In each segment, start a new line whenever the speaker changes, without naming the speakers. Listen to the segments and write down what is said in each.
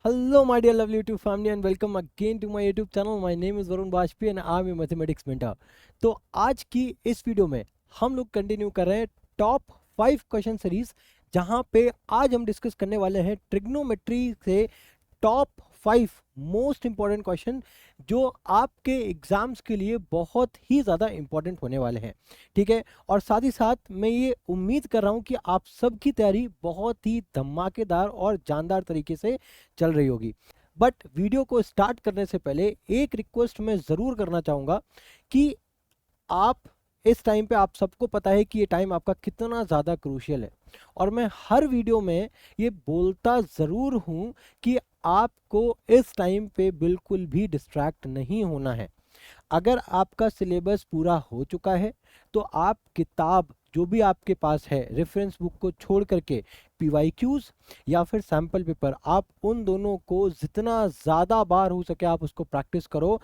Hello, my dear lovely YouTube family, and welcome again to my YouTube channel. My name is Varun Bajpayee and I'm a mathematics mentor. तो आज की इस video में हम लोग continue कर रहे हैं टॉप 5 क्वेश्चन सीरीज, जहां पे आज हम डिस्कस करने वाले हैं ट्रिग्नोमेट्री से टॉप 5 मोस्ट इंपॉर्टेंट क्वेश्चन जो आपके एग्जाम्स के लिए बहुत ही ज़्यादा इंपॉर्टेंट होने वाले हैं। ठीक है, और साथ ही साथ मैं ये उम्मीद कर रहा हूँ कि आप सबकी तैयारी बहुत ही धमाकेदार और जानदार तरीके से चल रही होगी। बट वीडियो को स्टार्ट करने से पहले एक रिक्वेस्ट मैं ज़रूर करना चाहूँगा कि आप इस टाइम पे, आप सबको पता है कि ये टाइम आपका कितना ज़्यादा क्रूशियल है, और मैं हर वीडियो में ये बोलता ज़रूर हूँ कि आपको इस टाइम पे बिल्कुल भी डिस्ट्रैक्ट नहीं होना है। अगर आपका सिलेबस पूरा हो चुका है तो आप किताब जो भी आपके पास है, रेफरेंस बुक को छोड़ करके पीवाईक्यूज या फिर सैम्पल पेपर, आप उन दोनों को जितना ज़्यादा बार हो सके आप उसको प्रैक्टिस करो,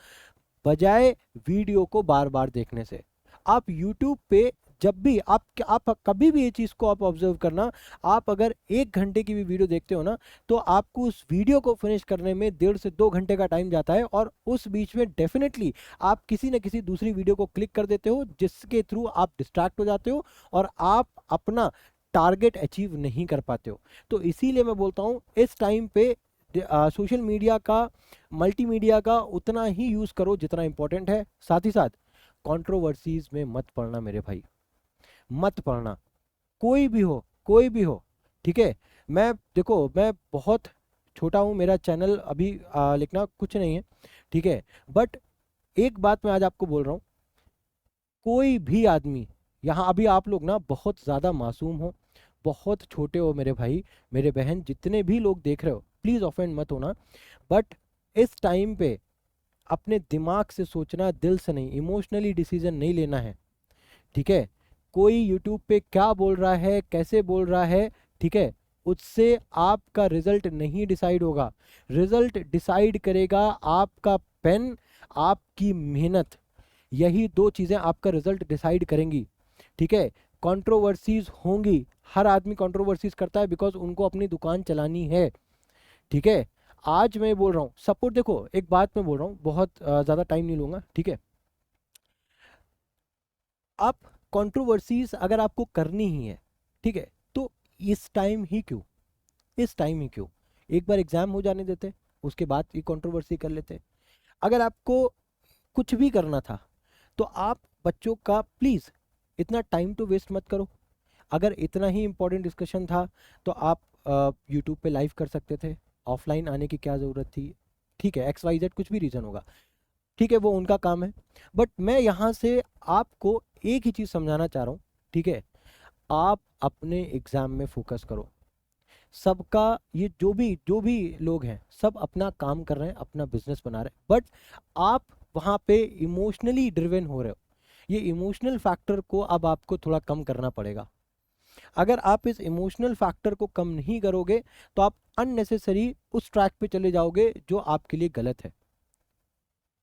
बजाय वीडियो को बार बार देखने से। आप YouTube पे जब भी आप कभी भी ये चीज़ को आप ऑब्जर्व करना, आप अगर 1 घंटे की भी वीडियो देखते हो ना, तो आपको उस वीडियो को फिनिश करने में 1.5 से 2 घंटे का टाइम जाता है, और उस बीच में डेफिनेटली आप किसी न किसी दूसरी वीडियो को क्लिक कर देते हो, जिसके थ्रू आप डिस्ट्रैक्ट हो जाते हो और आप अपना टारगेट अचीव नहीं कर पाते हो। तो इसीलिए मैं बोलता हूँ इस टाइम पे सोशल मीडिया का, मल्टीमीडिया का उतना ही यूज़ करो जितना इंपॉर्टेंट है। साथ ही साथ कंट्रोवर्सीज में मत पड़ना मेरे भाई, मत पढ़ना, कोई भी हो, कोई भी हो। ठीक है, मैं देखो, मैं बहुत छोटा हूँ, मेरा चैनल अभी लिखना कुछ नहीं है, ठीक है, बट एक बात मैं आज आपको बोल रहा हूँ, कोई भी आदमी यहाँ, अभी आप लोग ना बहुत ज़्यादा मासूम हो, बहुत छोटे हो मेरे भाई, मेरे बहन, जितने भी लोग देख रहे हो प्लीज़ ऑफेंड मत होना, बट इस टाइम पे अपने दिमाग से सोचना, दिल से नहीं, इमोशनली डिसीजन नहीं लेना है। ठीक है, कोई यूट्यूब पे क्या बोल रहा है, कैसे बोल रहा है, ठीक है, उससे आपका रिजल्ट नहीं डिसाइड होगा। रिजल्ट डिसाइड करेगा आपका पेन, आपकी मेहनत, यही दो चीज़ें आपका रिजल्ट डिसाइड करेंगी। ठीक है, कंट्रोवर्सीज होंगी, हर आदमी कंट्रोवर्सीज करता है बिकॉज उनको अपनी दुकान चलानी है। ठीक है, आज मैं बोल रहा हूँ सपोर्ट, देखो एक बात मैं बोल रहा हूँ, बहुत ज़्यादा टाइम नहीं लूँगा, ठीक है, आप कंट्रोवर्सीज अगर आपको करनी ही है, ठीक है, तो इस टाइम ही क्यों, इस टाइम ही क्यों, एक बार एग्जाम हो जाने देते, उसके बाद ये कंट्रोवर्सी कर लेते। अगर आपको कुछ भी करना था तो आप बच्चों का प्लीज़ इतना टाइम टू वेस्ट मत करो। अगर इतना ही इम्पोर्टेंट डिस्कशन था तो आप यूट्यूब पे लाइव कर सकते थे, ऑफलाइन आने की क्या ज़रूरत थी। ठीक है, XYZ कुछ भी रीज़न होगा, ठीक है, वो उनका काम है, बट मैं यहाँ से आपको एक ही चीज़ समझाना चाह रहा हूँ। ठीक है, आप अपने एग्ज़ाम में फोकस करो। सबका, ये जो भी लोग हैं सब अपना काम कर रहे हैं, अपना बिजनेस बना रहे हैं, बट आप वहाँ पे इमोशनली ड्रिवन हो रहे हो। ये इमोशनल फैक्टर को अब आपको थोड़ा कम करना पड़ेगा। अगर आप इस इमोशनल फैक्टर को कम नहीं करोगे तो आप अननेसेसरी उस ट्रैक पे चले जाओगे जो आपके लिए गलत है।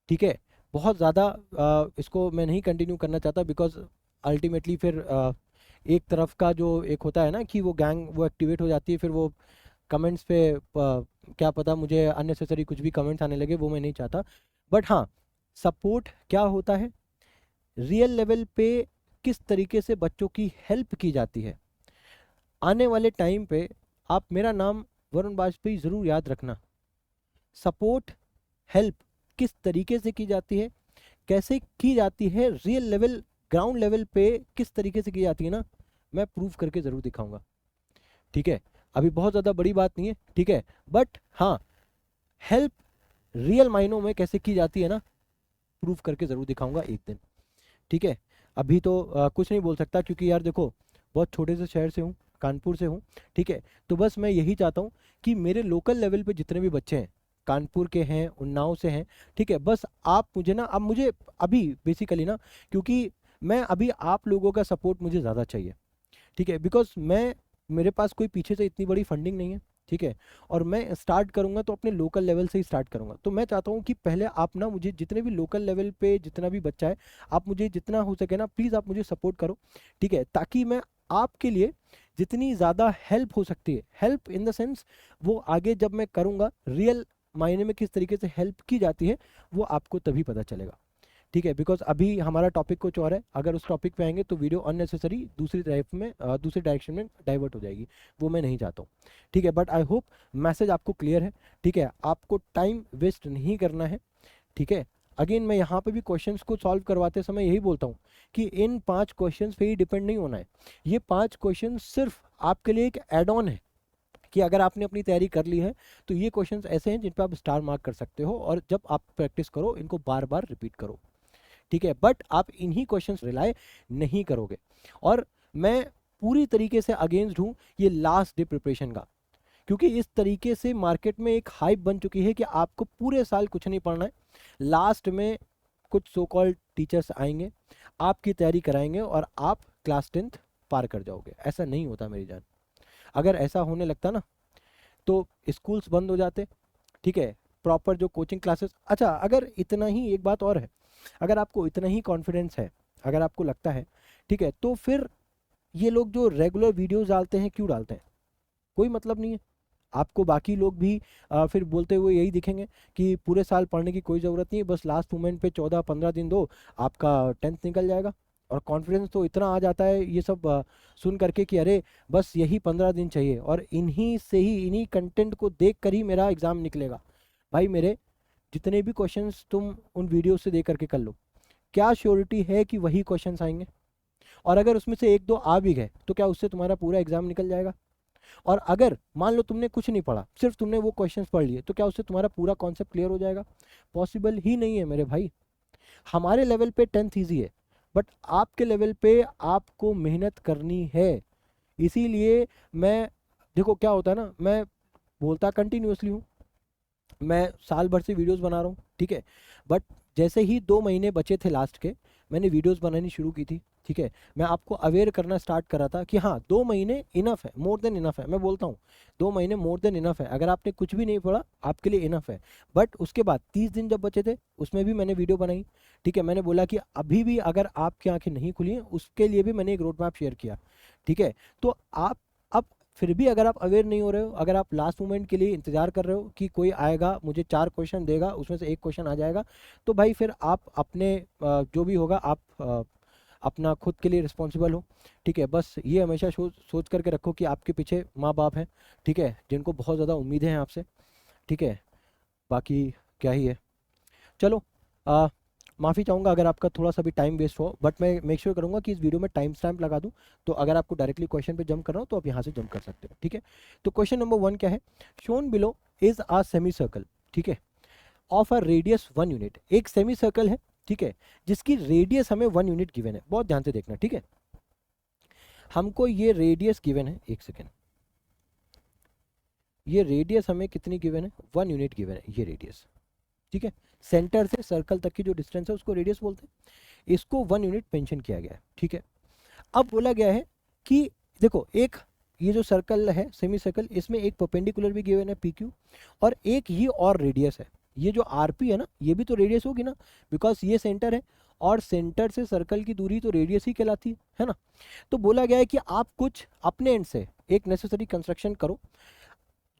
ठीक है, बहुत ज़्यादा इसको मैं नहीं कंटिन्यू करना चाहता, बिकॉज अल्टीमेटली फिर एक तरफ का जो एक होता है ना कि वो गैंग वो एक्टिवेट हो जाती है, फिर वो कमेंट्स पे क्या पता मुझे अननेसेसरी कुछ भी कमेंट्स आने लगे, वो मैं नहीं चाहता। बट हाँ, सपोर्ट क्या होता है, रियल लेवल पे किस तरीके से बच्चों की हेल्प की जाती है, आने वाले टाइम पे आप मेरा नाम वरुण वाजपेयी ज़रूर याद रखना। सपोर्ट, हेल्प किस तरीके से की जाती है, कैसे की जाती है, रियल लेवल, ग्राउंड लेवल पे किस तरीके से की जाती है ना, मैं प्रूव करके ज़रूर दिखाऊंगा। ठीक है, अभी बहुत ज़्यादा बड़ी बात नहीं है, ठीक है, बट हाँ, हेल्प रियल मायनों में कैसे की जाती है ना, प्रूव करके ज़रूर दिखाऊंगा एक दिन। ठीक है, अभी तो कुछ नहीं बोल सकता, क्योंकि यार देखो, बहुत छोटे से शहर से हूँ, कानपुर से हूँ। ठीक है, तो बस मैं यही चाहता हूँ कि मेरे लोकल लेवल पे जितने भी बच्चे हैं, कानपुर के हैं, उन्नाव से हैं, ठीक है, बस आप मुझे ना, अब मुझे अभी बेसिकली ना, क्योंकि मैं अभी आप लोगों का सपोर्ट मुझे ज़्यादा चाहिए। ठीक है, बिकॉज मैं, मेरे पास कोई पीछे से इतनी बड़ी फंडिंग नहीं है। ठीक है, और मैं स्टार्ट करूंगा तो अपने लोकल लेवल से ही स्टार्ट करूंगा, तो मैं चाहता हूँ कि पहले आप ना मुझे, जितने भी लोकल लेवल पे जितना भी बच्चा है, आप मुझे जितना हो सके ना प्लीज़ आप मुझे सपोर्ट करो। ठीक है, ताकि मैं आपके लिए जितनी ज़्यादा हेल्प हो सकती है, हेल्प इन द सेंस वो आगे जब मैं करूँगा रियल मायने में किस तरीके से हेल्प की जाती है वो आपको तभी पता चलेगा, ठीक है। बिकॉज अभी हमारा टॉपिक कुछ और है, अगर उस टॉपिक पे आएंगे तो वीडियो अननेसेसरी दूसरी टाइप में दूसरी डायरेक्शन में डाइवर्ट हो जाएगी, वो मैं नहीं चाहता हूँ, ठीक है। बट आई होप मैसेज आपको क्लियर है, ठीक है। आपको टाइम वेस्ट नहीं करना है, ठीक है। अगेन मैं यहाँ पे भी क्वेश्चंस को सॉल्व करवाते समय यही बोलता हूँ कि इन 5 क्वेश्चंस पे ही डिपेंड नहीं होना है। ये 5 क्वेश्चन सिर्फ आपके लिए एक एड ऑन है कि अगर आपने अपनी तैयारी कर ली है तो ये क्वेश्चंस ऐसे हैं जिन पे आप स्टार मार्क कर सकते हो, और जब आप प्रैक्टिस करो इनको बार बार रिपीट करो, ठीक है। बट आप इन्हीं क्वेश्चंस रिलाय नहीं करोगे, और मैं पूरी तरीके से अगेंस्ट हूँ ये लास्ट डे प्रिपरेशन का, क्योंकि इस तरीके से मार्केट में एक हाइप बन चुकी है कि आपको पूरे साल कुछ नहीं पढ़ना है, लास्ट में कुछ सो कॉल्ड टीचर्स आएंगे, आपकी तैयारी कराएंगे और आप क्लास 10th पार कर जाओगे। ऐसा नहीं होता मेरी जान। अगर ऐसा होने लगता ना तो स्कूल्स बंद हो जाते, ठीक है। प्रॉपर जो कोचिंग क्लासेस, अच्छा अगर इतना ही, एक बात और है, अगर आपको इतना ही कॉन्फिडेंस है, अगर आपको लगता है, ठीक है, तो फिर ये लोग जो रेगुलर वीडियोस डालते हैं क्यों डालते हैं? कोई मतलब नहीं है। आपको बाकी लोग भी फिर बोलते हुए यही दिखेंगे कि पूरे साल पढ़ने की कोई ज़रूरत नहीं है, बस लास्ट मोमेंट पे 14-15 दिन दो, आपका 10th निकल जाएगा। और कॉन्फिडेंस तो इतना आ जाता है ये सब सुन करके कि अरे बस यही 15 दिन चाहिए और इन्हीं से ही, इन्हीं कंटेंट को देख कर ही मेरा एग्ज़ाम निकलेगा। भाई मेरे जितने भी क्वेश्चंस तुम उन वीडियो से देख करके कर लो, क्या श्योरिटी है कि वही क्वेश्चंस आएंगे? और अगर उसमें से एक दो आ भी गए तो क्या उससे तुम्हारा पूरा एग्जाम निकल जाएगा? और अगर मान लो तुमने कुछ नहीं पढ़ा, सिर्फ तुमने वो क्वेश्चंस पढ़ लिए, तो क्या उससे तुम्हारा पूरा कॉन्सेप्ट क्लियर हो जाएगा? पॉसिबल ही नहीं है मेरे भाई। हमारे लेवल पे 10th ईजी है, बट आपके लेवल पे आपको मेहनत करनी है। इसीलिए मैं, देखो क्या होता है ना, मैं बोलता कंटिन्यूअसली हूँ, मैं साल भर से वीडियोस बना रहा हूँ, ठीक है। बट जैसे ही 2 महीने बचे थे लास्ट के, मैंने वीडियोस बनानी शुरू की थी, ठीक है। मैं आपको अवेयर करना स्टार्ट करा था कि हाँ 2 महीने इनफ है, मोर देन इनफ है। मैं बोलता हूँ 2 महीने मोर देन इनफ है, अगर आपने कुछ भी नहीं पढ़ा आपके लिए इनफ है। बट उसके बाद 30 दिन जब बचे थे उसमें भी मैंने वीडियो बनाई, ठीक है। मैंने बोला कि अभी भी अगर आपकी आंखें नहीं खुली हैं उसके लिए भी मैंने एक रोड मैप शेयर किया, ठीक है। तो आप अब फिर भी अगर आप अवेयर नहीं हो रहे हो, अगर आप लास्ट मोमेंट के लिए इंतजार कर रहे हो कि कोई आएगा मुझे 4 क्वेश्चन देगा उसमें से एक क्वेश्चन आ जाएगा, तो भाई फिर आप अपने जो भी होगा आप अपना खुद के लिए रिस्पॉन्सिबल हो, ठीक है। बस ये हमेशा सोच करके रखो कि आपके पीछे माँ बाप हैं, ठीक है, जिनको बहुत ज़्यादा उम्मीदें हैं आपसे, ठीक है। बाकी क्या ही है। चलो माफ़ी चाहूँगा अगर आपका थोड़ा सा भी टाइम वेस्ट हो, बट मैं मेक श्योर करूँगा कि इस वीडियो में टाइम स्टैम्प लगा दूँ, तो अगर आपको डायरेक्टली क्वेश्चन पे जंप करना हो तो आप यहाँ से जंप कर सकते हो, ठीक है। तो क्वेश्चन नंबर 1 क्या है? Shown below is a semi circle, ठीक है, ऑफ अ रेडियस 1 यूनिट। एक सेमी सर्कल है, ठीक है, जिसकी रेडियस हमें 1 यूनिट गिवन है। बहुत ध्यान से देखना, ठीक है। हमको ये रेडियस गिवन है, एक सेकेंड, ये रेडियस हमें कितनी गिवन है? 1 यूनिट गिवन है ये रेडियस, ठीक है। सेंटर से सर्कल तक की जो डिस्टेंस है उसको रेडियस बोलते हैं, इसको 1 यूनिट मेंशन किया गया है, ठीक है। अब बोला गया है कि देखो एक ये जो सर्कल है सेमी सर्कल, इसमें एक परपेंडिकुलर भी गिवन है पी क्यू, और एक ये और रेडियस है, ये जो आर पी है ना, ये भी तो रेडियस होगी ना, बिकॉज ये सेंटर है और सेंटर से सर्कल की दूरी तो रेडियस ही कहलाती है ना। तो बोला गया है कि आप कुछ अपने एंड से एक नेसेसरी कंस्ट्रक्शन करो,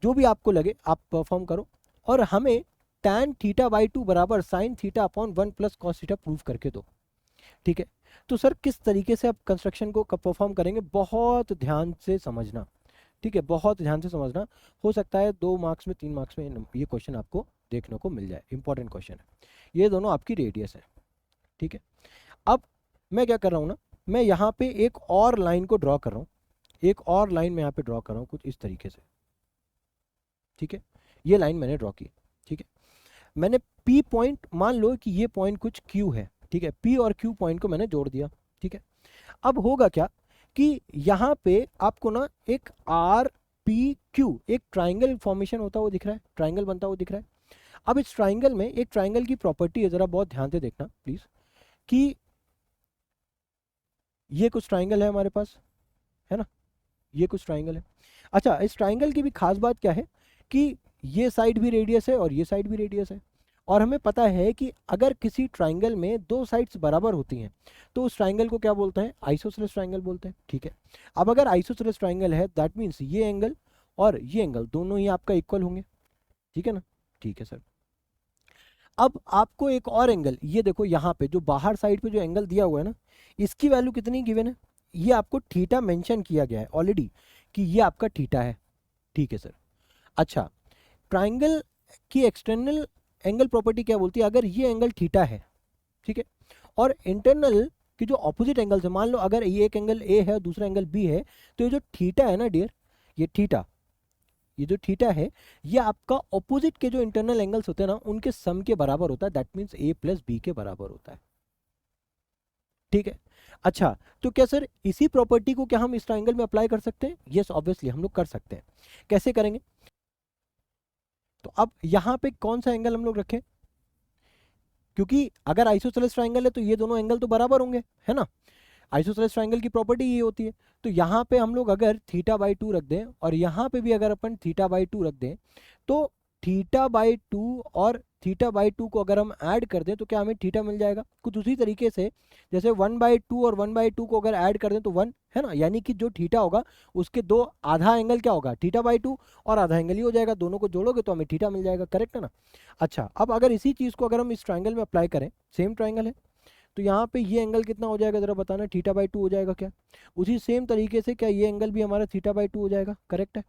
जो भी आपको लगे आप परफॉर्म करो, और हमें tan थीटा बाई 2 बराबर sine theta upon 1 plus cos theta prove करके दो, ठीक है। तो सर किस तरीके से आप कंस्ट्रक्शन को परफॉर्म करेंगे? बहुत ध्यान से समझना, ठीक है, बहुत ध्यान से समझना। हो सकता है 2 मार्क्स में 3 मार्क्स में ये क्वेश्चन आपको देखने को मिल जाए, इंपॉर्टेंट क्वेश्चन है। ये दोनों आपकी रेडियस है, ठीक है। अब मैं क्या कर रहा हूँ ना, मैं यहाँ पे एक और लाइन को ड्रॉ कर रहा हूँ, एक और लाइन मैं यहाँ पे ड्रॉ कर रहा हूँ कुछ इस तरीके से, ठीक है। ये लाइन मैंने ड्रॉ की, ठीक है। मैंने P पॉइंट, मान लो कि ये पॉइंट कुछ Q है, ठीक है, P और Q पॉइंट को मैंने जोड़ दिया, ठीक है। अब होगा क्या कि यहाँ पे आपको ना एक RPQ एक ट्राइंगल फॉर्मेशन होता हुआ दिख रहा है, ट्राइंगल बनता हुआ दिख रहा है। अब इस ट्राइंगल में एक ट्राइंगल की प्रॉपर्टी है, जरा बहुत ध्यान से देखना प्लीज, कि ये कुछ ट्राइंगल है हमारे पास, है ना, ये कुछ ट्राइंगल है। अच्छा इस ट्राइंगल की भी खास बात क्या है कि ये साइड भी रेडियस है और ये साइड भी रेडियस है, और हमें पता है कि अगर किसी ट्राइंगल में दो साइड्स बराबर होती हैं तो उस ट्राइंगल को क्या बोलते हैं, आइसोसेलेस ट्राइंगल बोलते हैं। ठीक है, अब अगर आइसोसेलेस ट्राइंगल है दैट मीन्स ये एंगल और ये एंगल दोनों ही आपका इक्वल होंगे। ठीक है ना, ठीक है सर। अब आपको एक और एंगल, ये देखो यहाँ पे जो बाहर साइड पे जो एंगल दिया हुआ है ना, इसकी वैल्यू कितनी गिवन है, ये आपको थीटा मेंशन किया गया है ऑलरेडी कि ये आपका थीटा है। ठीक है सर। अच्छा, ट्राइंगल की एक्सटर्नल एंगल प्रॉपर्टी क्या बोलती है, अगर ये एंगल थीटा है, ठीक है, और इंटरनल की जो ऑपोजिट एंगल्स है, मान लो अगर ये एक एंगल ए है और दूसरा एंगल बी है, तो ये जो थीटा है ना डियर, ये थीटा, ये जो थीटा है ये आपका ऑपोजिट के जो इंटरनल एंगल्स होते हैं ना उनके सम के बराबर होता है, that means A plus B के बराबर होता है। ठीक है। अच्छा, तो क्या सर इसी प्रॉपर्टी को क्या हम इस ट्राइंगल में अप्लाई कर सकते हैं? यस ऑब्वियसली हम लोग कर सकते हैं। कैसे करेंगे? तो अब यहां पे कौन सा एंगल हम लोग रखें, क्योंकि अगर आइसोसेलेस ट्राइंगल है तो ये दोनों एंगल तो बराबर होंगे, है ना, आइसोसेलेस ट्राइंगल की प्रॉपर्टी ये होती है। तो यहाँ पे हम लोग अगर थीटा बाई 2 रख दें और यहाँ पे भी अगर अपन थीटा बाई 2 रख दें, तो थीटा बाई 2 और थीटा बाई 2 को अगर हम ऐड कर दें तो क्या हमें थीटा मिल जाएगा, कुछ उसी तरीके से जैसे 1/2 और 1/2 को अगर ऐड कर दें तो 1, है ना, यानी कि जो थीटा होगा उसके दो आधा एंगल क्या होगा, थीटा बाई 2 और आधा एंगल ही हो जाएगा, दोनों को जोड़ोगे तो हमें थीटा मिल जाएगा। करेक्ट है ना। अच्छा, अब अगर इसी चीज़ को अगर हम इस ट्राइंगल में अप्लाई करें, सेम ट्राइंगल है, तो यहाँ पे ये एंगल कितना हो जाएगा जरा बताना, थीटा बाई 2 हो जाएगा क्या? उसी सेम तरीके से क्या ये एंगल भी हमारा थीटा बाई 2 हो जाएगा? करेक्ट है।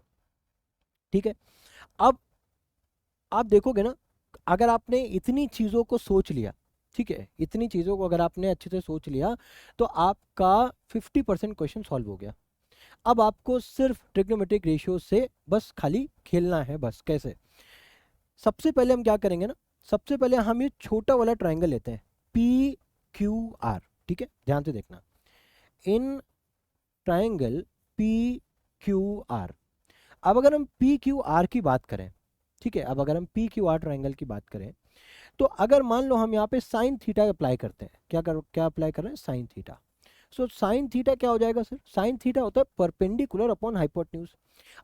ठीक है। अब आप देखोगे ना, अगर आपने इतनी चीज़ों को सोच लिया, ठीक है, इतनी चीज़ों को अगर आपने अच्छे से सोच लिया तो आपका 50% क्वेश्चन सॉल्व हो गया। अब आपको सिर्फ ट्रिग्नोमेट्रिक रेशियो से बस खाली खेलना है। बस कैसे? सबसे पहले हम क्या करेंगे ना, सबसे पहले हम ये छोटा वाला ट्राइंगल लेते हैं, पी क्यू आर। ठीक है, ध्यान से देखना, in triangle P Q R. अब अगर हम पी क्यू आर की बात करें, ठीक है, अब अगर हम पी क्यू आर ट्राइंगल की बात करें, तो अगर मान लो हम यहाँ पे साइन थीटा अप्लाई करते हैं, क्या अप्लाई कर रहे हैं, sine theta. So sine theta क्या हो जाएगा सर, साइन थीटा होता है परपेंडिकुलर अपॉन हाइपोटेन्यूज।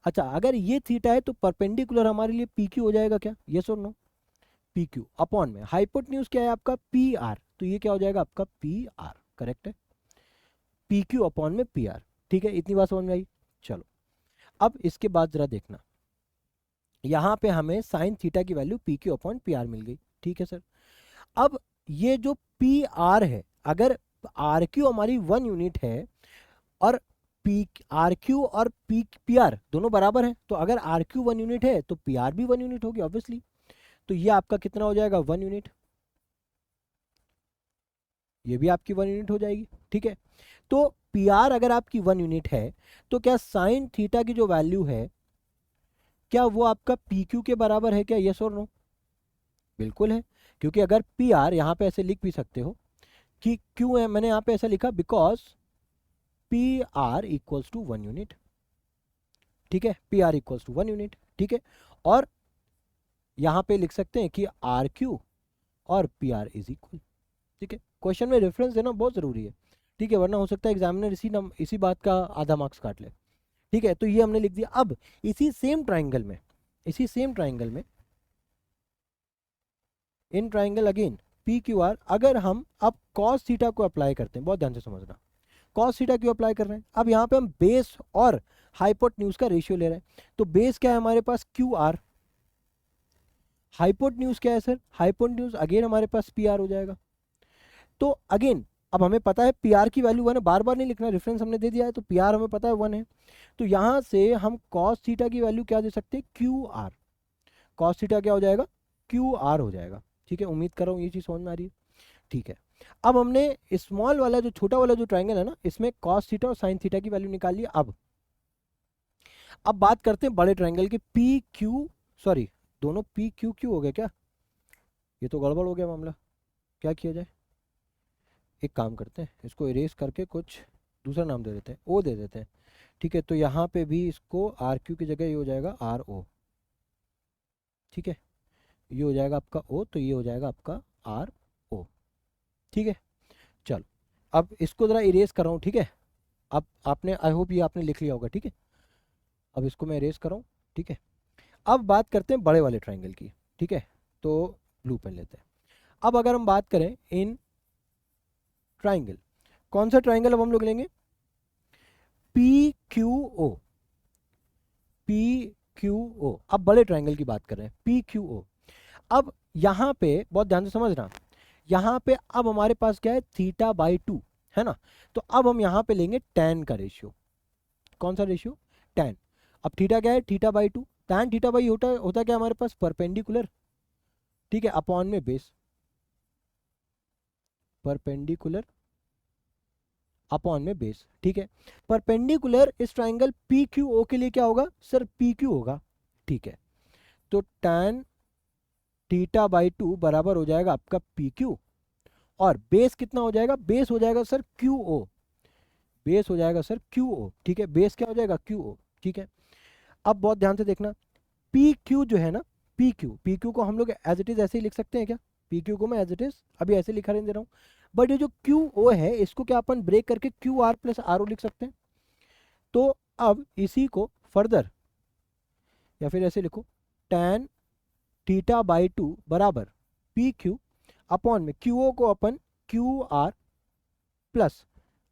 अच्छा, अगर ये थीटा है तो परपेंडिकुलर हमारे लिए पी क्यू हो जाएगा क्या, यस और नो, पी क्यू अपॉन में हाइपोटेन्यूज क्या है आपका, पी आर, तो ये क्या हो जाएगा आपका पी आर। करेक्ट है, पी क्यू अपॉन में पी आर। ठीक है, इतनी बात समझ में आई। चलो, अब इसके बाद जरा देखना, यहाँ पे हमें साइन थीटा की value P Q upon P R मिल गई। ठीक है सर। अब ये जो पी आर है, अगर आर क्यू हमारी 1 यूनिट है और पी आर क्यू और पी आर दोनों बराबर हैं, तो अगर आर क्यू 1 यूनिट है तो पी आर भी 1 यूनिट होगी ऑब्वियसली। तो ये आपका कितना हो जाएगा, 1 यूनिट, ये भी आपकी 1 यूनिट हो जाएगी। ठीक है, तो पी आर अगर आपकी 1 यूनिट है तो क्या साइन थीटा की जो वैल्यू है क्या वो आपका पी क्यू के बराबर है क्या, यस और नो? बिल्कुल है, क्योंकि अगर पी आर यहाँ पे ऐसे लिख भी सकते हो कि क्यों है, मैंने यहाँ पे ऐसा लिखा because P R equals to 1 unit. ठीक है, P R equals to 1 unit. ठीक है, और यहाँ पे लिख सकते हैं कि आर क्यू और पी आर इज इक्वल। ठीक है, क्वेश्चन में रेफरेंस देना बहुत ज़रूरी है। ठीक है, वरना हो सकता है एग्जामिनर इसी बात का आधा मार्क्स काट ले। ठीक है, तो ये हमने लिख दिया। अब इसी सेम ट्राइंगल में, इसी सेम ट्राइंगल में in triangle again P Q R, अगर हम अब कॉस थीटा को अप्लाई करते हैं, बहुत ध्यान से समझना, कॉस थीटा क्यों अप्लाई कर रहे हैं, अब यहाँ पे हम बेस और हाइपोटेन्यूज का रेशियो ले रहे हैं। तो बेस क्या है हमारे पास, क्यू आर, हाइपोटेन्यूज क्या है सर, हाइपोटेन्यूज अगेन हमारे पास पी आर हो जाएगा। तो अगेन अब हमें पता है पी आर की वैल्यू 1 है, बार बार नहीं लिखना, रेफरेंस हमने दे दिया है, तो पी आर हमें पता है 1 है। तो यहाँ से हम कॉस थीटा की वैल्यू क्या दे सकते हैं, क्यू आर, कॉस थीटा क्या हो जाएगा, क्यू आर हो जाएगा। ठीक है, उम्मीद कर रहा हूँ ये चीज़ समझ में आ रही है। ठीक है, अब हमने स्मॉल वाला जो छोटा वाला जो ट्राइंगल है ना, इसमें कॉस थीटा और साइन थीटा की वैल्यू निकाल लिया। अब बात करते हैं बड़े ट्राइंगल की, पी क्यू, सॉरी दोनों पी क्यू क्यू हो गया क्या, ये तो गड़बड़ हो गया मामला, क्या किया जाए, एक काम करते हैं, इसको इरेज करके कुछ दूसरा नाम दे देते हैं, ओ दे देते हैं। ठीक है, तो यहाँ पे भी इसको आर क्यू की जगह ये हो जाएगा आर ओ। ठीक है, ये हो जाएगा आपका ओ, तो ये हो जाएगा आपका आर ओ। ठीक है, चलो अब इसको ज़रा इरेज कर रहा हूँ। ठीक है, अब आपने, आई होप ये आपने लिख लिया होगा। ठीक है, अब इसको मैं इरेज कर रहा हूँ। ठीक है, अब बात करते हैं बड़े वाले ट्राइंगल की। ठीक है, तो ब्लू पेन लेते हैं। अब अगर हम बात करें इन ट्राइंगल, कौन सा ट्राइंगल अब हम लोग लेंगे? P Q O, P Q O. अब बड़े ट्राइंगल की बात कर रहे हैं, पी क्यू ओ। अब यहाँ पे बहुत ध्यान से समझना, यहाँ पे अब हमारे पास क्या है, थीटा बाई 2 है ना। तो अब हम यहाँ पे लेंगे tan का रेशियो। कौन सा रेशियो? tan। अब थीटा क्या है, theta by 2। tan theta by होता क्या हमारे पास, परपेंडिकुलर, ठीक है, अपॉन में बेस, परपेंडिकुलर अपॉन में बेस, ठीक है। परपेंडिकुलर इस ट्राइंगल पी क्यू ओ के लिए क्या होगा सर, पी क्यू होगा, ठीक है। तो tan थीटा बाई 2 बराबर हो जाएगा आपका पी क्यू, और बेस कितना हो जाएगा, बेस हो जाएगा सर क्यू ओ, बेस हो जाएगा सर क्यू ओ, ठीक है। बेस क्या हो जाएगा, क्यू ओ, ठीक है। अब बहुत ध्यान से देखना, पी क्यू जो है ना, पी क्यू को हम लोग एज इट इज ऐसे ही लिख सकते हैं क्या? पी क्यू को मैं एज इट इज अभी ऐसे लिखा रहने दे रहा हूँ, बट ये जो क्यू ओ है इसको क्या अपन ब्रेक करके Q R plus R O लिख सकते हैं। तो अब इसी को फर्दर, या फिर ऐसे लिखो, tan थीटा बाई 2 बराबर पी क्यू अपॉन में क्यू ओ को upon Q R plus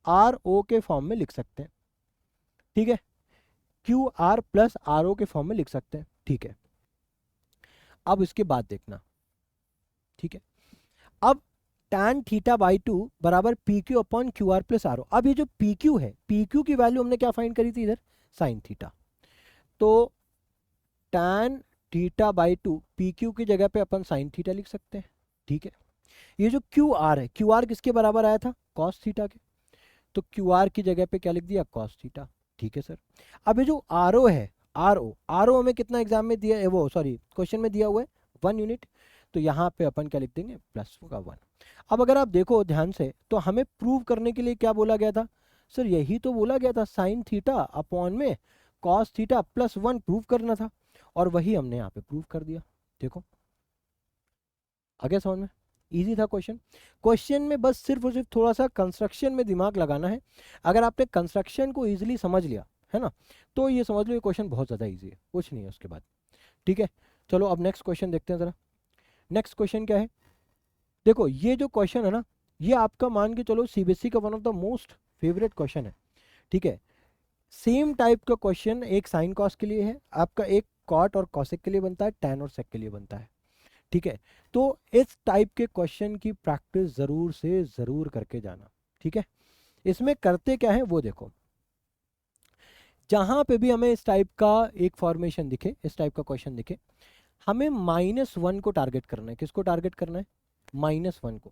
R O के फॉर्म में लिख सकते हैं, ठीक है। Q R plus R O के फॉर्म में लिख सकते हैं, ठीक है। अब इसके बाद देखना, ठीक है। अब tan थीटा बाई 2 बराबर P Q upon Q R plus R O. अब ये जो पी क्यू है, पी क्यू की वैल्यू हमने क्या फाइंड करी थी इधर, साइन थीटा। तो tan theta by 2 P Q की जगह पे अपन साइन थीटा लिख सकते हैं, ठीक है। ये जो क्यू आर है, क्यू आर किसके बराबर आया था, कॉस थीटा के, तो क्यू आर की जगह पे क्या लिख दिया, कॉस थीटा, ठीक है सर। अब ये जो आर ओ है, आर ओ हमें कितना एग्जाम में दिया है, वो सॉरी क्वेश्चन में दिया हुआ है 1 यूनिट, तो यहाँ पे अपन क्या लिख देंगे, प्लस होगा 1। अब अगर आप देखो ध्यान से, तो हमें प्रूव करने के लिए क्या बोला गया था सर, यही तो बोला गया था, साइन थीटा अपॉन में कॉस थीटा प्लस 1 प्रूव करना था, और वही हमने यहाँ पे प्रूव कर दिया। देखो आगे समझ में, इजी था क्वेश्चन। क्वेश्चन में बस सिर्फ और सिर्फ थोड़ा सा कंस्ट्रक्शन में दिमाग लगाना है। अगर आपने कंस्ट्रक्शन को इजीली समझ लिया है ना, तो ये समझ लो ये क्वेश्चन बहुत ज़्यादा इजी है, कुछ नहीं है उसके बाद, ठीक है। चलो अब नेक्स्ट क्वेश्चन देखते हैं ज़रा। नेक्स्ट क्वेश्चन क्या है, देखो ये जो क्वेश्चन है ना, ये आपका मान के चलो सीबीएसई का one of the most favourite question है, ठीक है। सेम टाइप का क्वेश्चन एक साइन कॉस के लिए है आपका, एक कॉट और कॉसेक के लिए बनता है, टैन और सेक के लिए बनता है, ठीक है। तो इस टाइप के क्वेश्चन की प्रैक्टिस जरूर से जरूर करके जाना, ठीक है। इसमें करते क्या है वो देखो, जहां पे भी हमें इस टाइप का एक फॉर्मेशन दिखे, इस टाइप का क्वेश्चन दिखे, हमें -1 को टारगेट करना है। किसको टारगेट करना है, -1 को।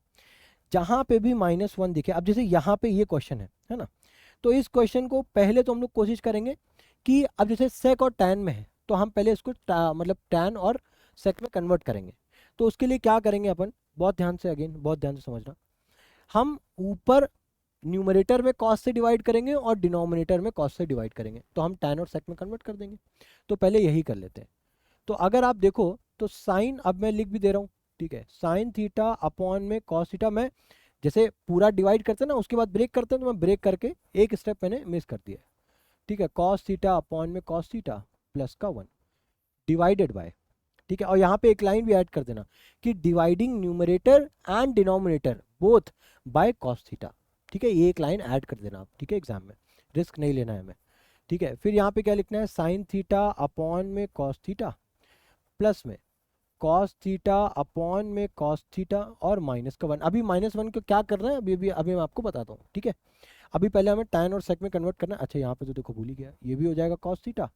जहां पे भी -1 दिखे, अब जैसे यहाँ पे ये क्वेश्चन है ना, तो इस क्वेश्चन को पहले तो हम लोग कोशिश करेंगे कि अब जैसे सेक और टैन में है, तो हम पहले इसको मतलब टैन और सेक में कन्वर्ट करेंगे। तो उसके लिए क्या करेंगे अपन, बहुत ध्यान से, अगेन बहुत ध्यान से समझना, हम ऊपर न्यूमरेटर में कॉस से डिवाइड करेंगे और डिनोमिनेटर में कॉस से डिवाइड करेंगे, तो हम टैन और सेक में कन्वर्ट कर देंगे। तो पहले यही कर लेते हैं। तो अगर आप देखो तो साइन, अब मैं लिख भी दे रहा हूँ, ठीक है, साइन थीटा अपॉन में कॉस थीटा, मैं जैसे पूरा डिवाइड करते हैं ना उसके बाद ब्रेक करते हैं, तो मैं ब्रेक करके एक स्टेप मैंने मिस कर दिया, ठीक है। कॉस थीटा अपॉन में कॉस थीटा प्लस का 1 डिवाइडेड बाय, ठीक है। और यहाँ पे एक लाइन भी ऐड कर देना कि dividing numerator and denominator both by cos theta, ठीक है। ये एक लाइन ऐड कर देना आप, ठीक है, एग्जाम में रिस्क नहीं लेना है हमें, ठीक है। फिर यहाँ पे क्या लिखना है, साइन थीटा अपॉन में कॉस थीटा प्लस में कॉस थीटा अपॉन में कॉस थीटा और माइनस का 1। अभी -1 को क्या करना है, अभी मैं आपको बताता हूँ, ठीक है। अभी पहले हमें टैन और सेक में कन्वर्ट करना है। अच्छा यहाँ पे तो देखो भूल ही गया, ये भी हो जाएगा कॉस थीटा